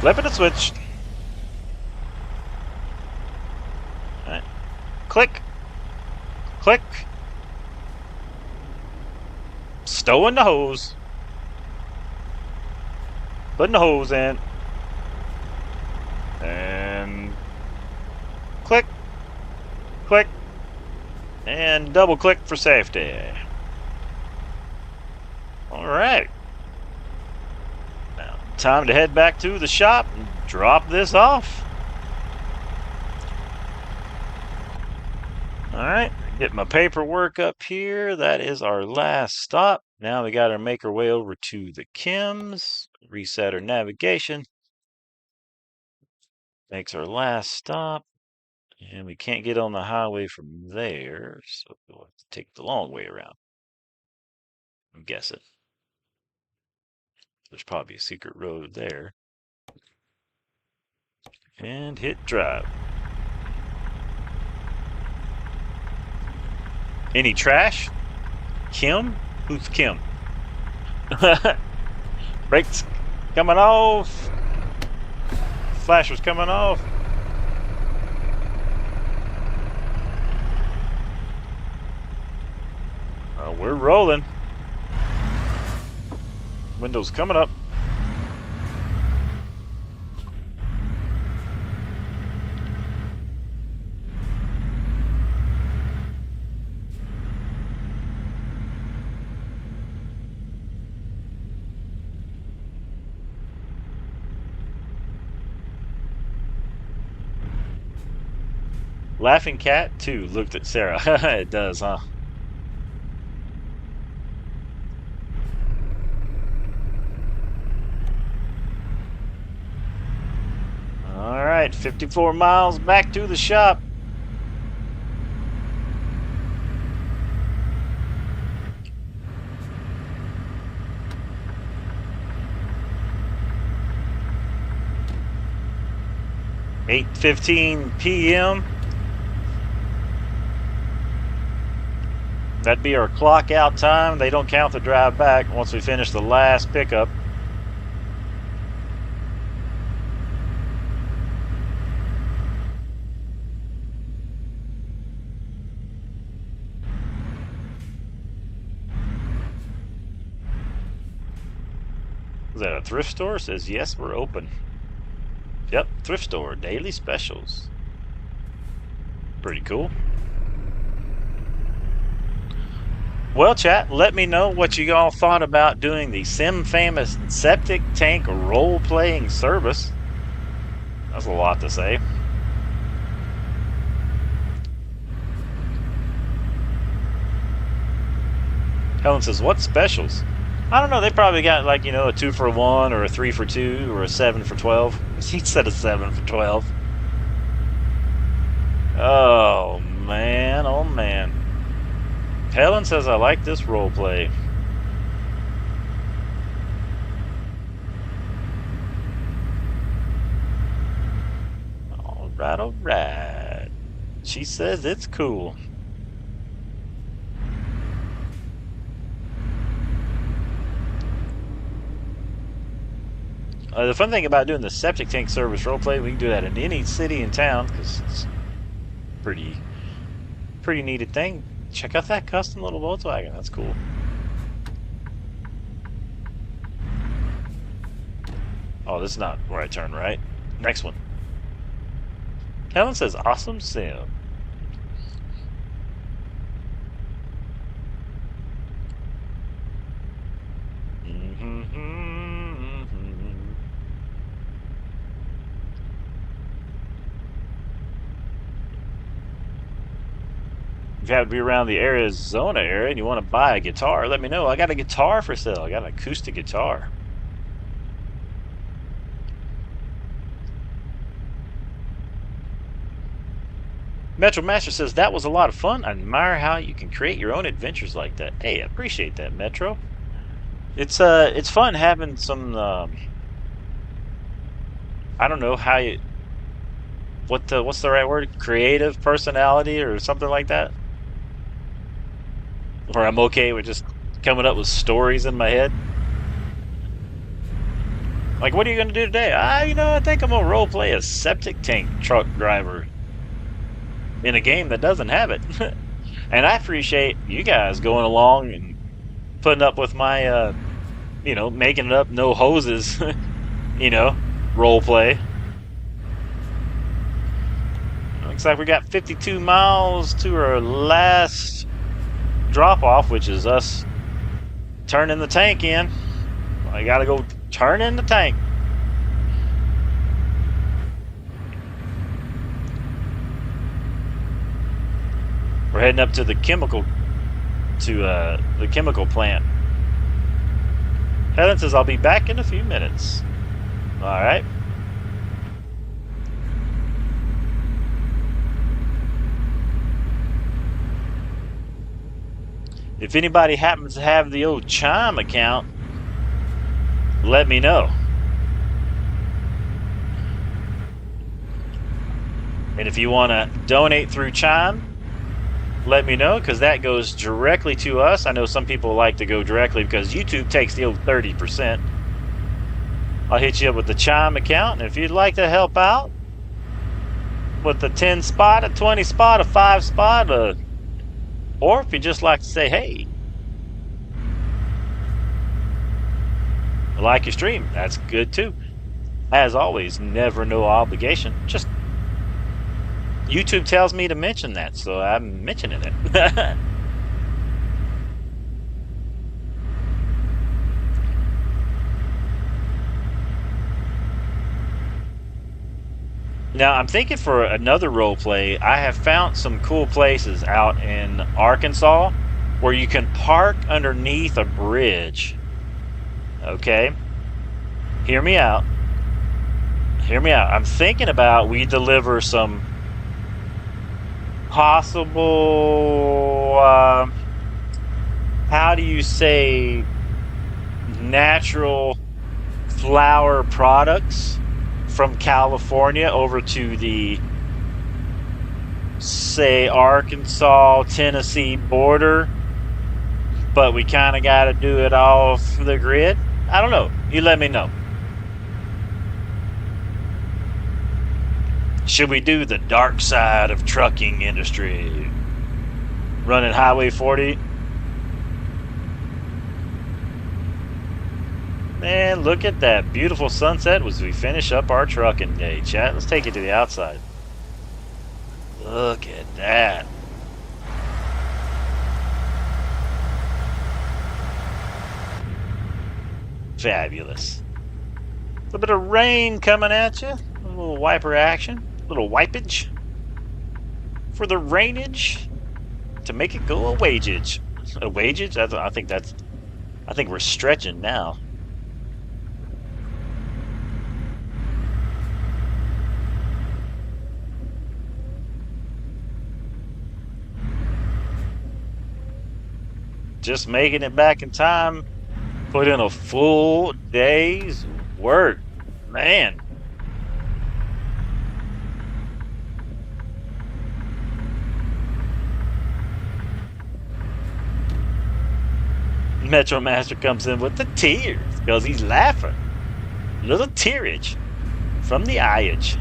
Flipping the switch. All right. Click. Click. Stowing the hose. Putting the hose in. And click. Click. And double click for safety. All right. Now, time to head back to the shop and drop this off. All right, get my paperwork up here. That is our last stop. Now we got to make our way over to the chems, reset our navigation. Makes our last stop, and we can't get on the highway from there, so we'll have to take the long way around. I'm guessing. There's probably a secret road there. And hit drive. Any trash? Kim? Who's Kim? Brakes coming off. Flashers coming off. We're rolling. Windows coming up. Laughing Cat, too, looked at Sarah. It does, huh? All right, 54 miles back to the shop. (8:15 p.m.) That'd be our clock out time. They don't count the drive back once we finish the last pickup. Is that a thrift store? It says yes, we're open. Yep, thrift store, daily specials. Pretty cool. Well, chat, let me know what you all thought about doing the Famous Septic Tank role-playing service. That's a lot to say. Helen says, what specials? I don't know, they probably got like, a 2-for-1 or a 3-for-2 or a 7-for-12. He said a 7-for-12. Oh, man, oh, man. Helen says, I like this role play. right, all right. She says it's cool. The fun thing about doing the septic tank service roleplay, we can do that in any city in town because it's pretty neated thing. Check out that custom little Volkswagen. That's cool. Oh, this is not where I turn right. Next one. Helen says, awesome sim. If you have to be around the Arizona area and you want to buy a guitar, let me know. I got a guitar for sale. I got an acoustic guitar. Metro Master says, that was a lot of fun. I admire how you can create your own adventures like that. Hey, I appreciate that, Metro. It's fun having some I don't know how you what's the right word? Creative personality or something like that. Or I'm okay with just coming up with stories in my head. Like, what are you gonna do today? I think I'm gonna role play a septic tank truck driver in a game that doesn't have it. And I appreciate you guys going along and putting up with my making it up no hoses, role play. Looks like we got 52 miles to our last drop off, which is us turning the tank in. I gotta go turn in the tank. We're heading up to the chemical plant. Helen says, I'll be back in a few minutes. All right. If anybody happens to have the old Chime account, let me know. And if you want to donate through Chime, let me know, because that goes directly to us. I know some people like to go directly because YouTube takes the old 30%. I'll hit you up with the Chime account, and if you'd like to help out with a 10 spot, a 20 spot, a 5 spot, or if you just like to say, hey, I like your stream, that's good too. As always, never no obligation. Just YouTube tells me to mention that, so I'm mentioning it. Now, I'm thinking for another role play, I have found some cool places out in Arkansas where you can park underneath a bridge. Okay? Hear me out. Hear me out. I'm thinking about we deliver some possible, how do you say, natural flower products from California over to the, say, Arkansas, Tennessee border, but we kind of got to do it off the grid. I don't know. You let me know. Should we do the dark side of trucking industry? Running Highway 40? Man, look at that beautiful sunset as we finish up our trucking day, chat. Let's take it to the outside. Look at that. Fabulous. A little bit of rain coming at you. A little wiper action. A little wipage. For the rainage. To make it go a wageage. A wageage? I think we're stretching now. Just making it back in time. Put in a full day's work. Man. Metro Master comes in with the tears because he's laughing. Little tearage from the eyage.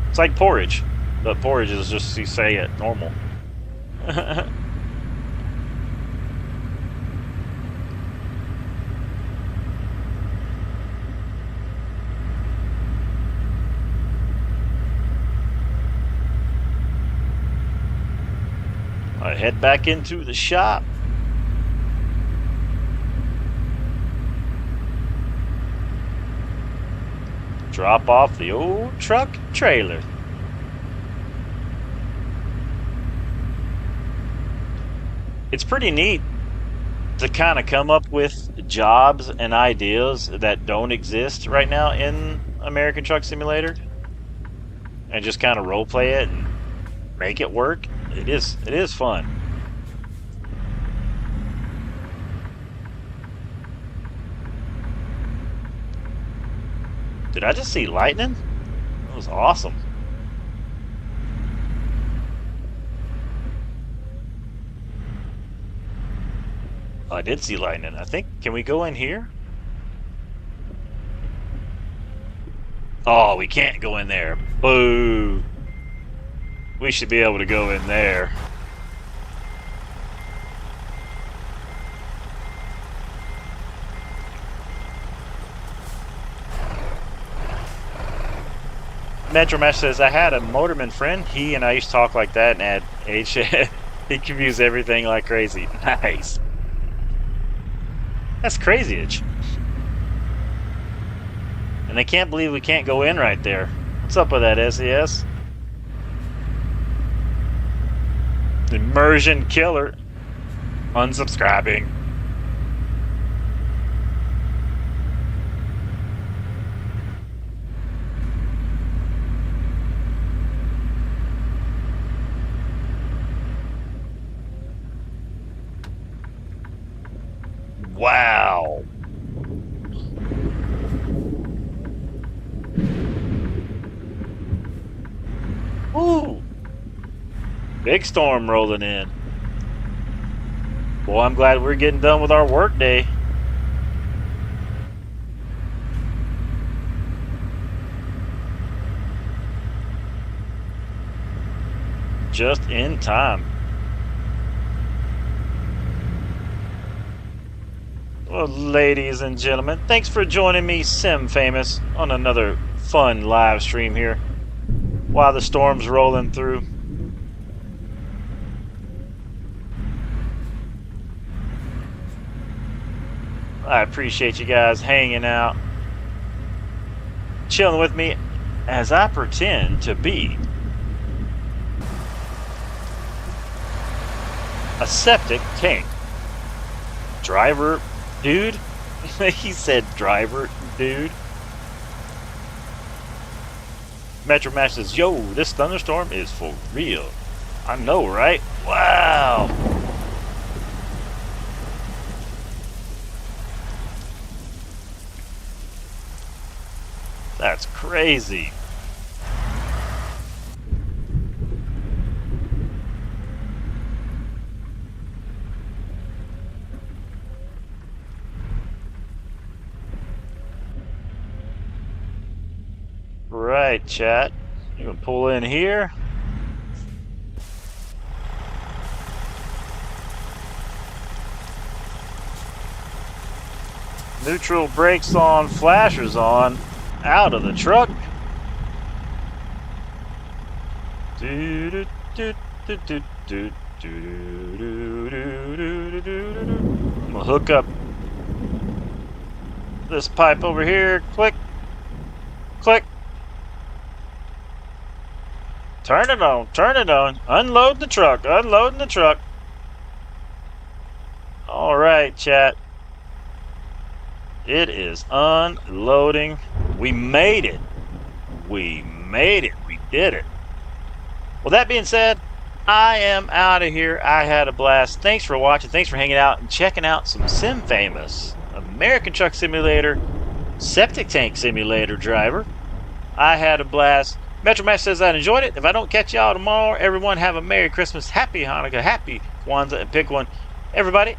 It's like porridge, but porridge is just you say it normal. I head back into the shop. Drop off the old truck trailer. It's pretty neat to kind of come up with jobs and ideas that don't exist right now in American Truck Simulator and just kind of role play it and make it work. It is fun. Did I just see lightning? That was awesome. I did see lightning. I think, can we go in here? Oh, we can't go in there. Boo. We should be able to go in there. Metro Mesh says, I had a motorman friend. He and I used to talk like that and add H. He confused everything like crazy. Nice. That's crazy-age. And they can't believe we can't go in right there. What's up with that, SES? Immersion killer. Unsubscribing. Wow. Ooh. Big storm rolling in. Boy, I'm glad we're getting done with our work day. Just in time. Well, ladies and gentlemen, thanks for joining me, Sim Famous, on another fun live stream here while the storm's rolling through. I appreciate you guys hanging out, chilling with me as I pretend to be a septic tank driver. Dude, he said driver, dude. Metro Mash says, yo, this thunderstorm is for real. I know, right? Wow. That's crazy. Right, chat. You can pull in here. Neutral brakes on, flashers on. Out of the truck. I'm gonna hook up this pipe over here. Click. Click. Turn it on, turn it on. Unload the truck, unloading the truck. Alright, chat. It is unloading. We made it. We made it. We did it. Well, that being said, I am out of here. I had a blast. Thanks for watching. Thanks for hanging out and checking out some Sim Famous American Truck Simulator, Septic Tank Simulator driver. I had a blast. Metro Mash says I enjoyed it. If I don't catch y'all tomorrow, everyone have a Merry Christmas, Happy Hanukkah, Happy Kwanzaa, and pick one. Everybody,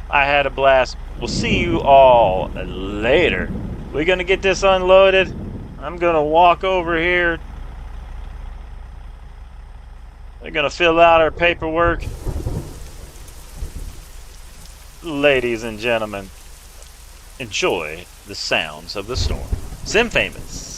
I had a blast. We'll see you all later. We're going to get this unloaded. I'm going to walk over here. We're going to fill out our paperwork. Ladies and gentlemen, enjoy the sounds of the storm. Sim Famous.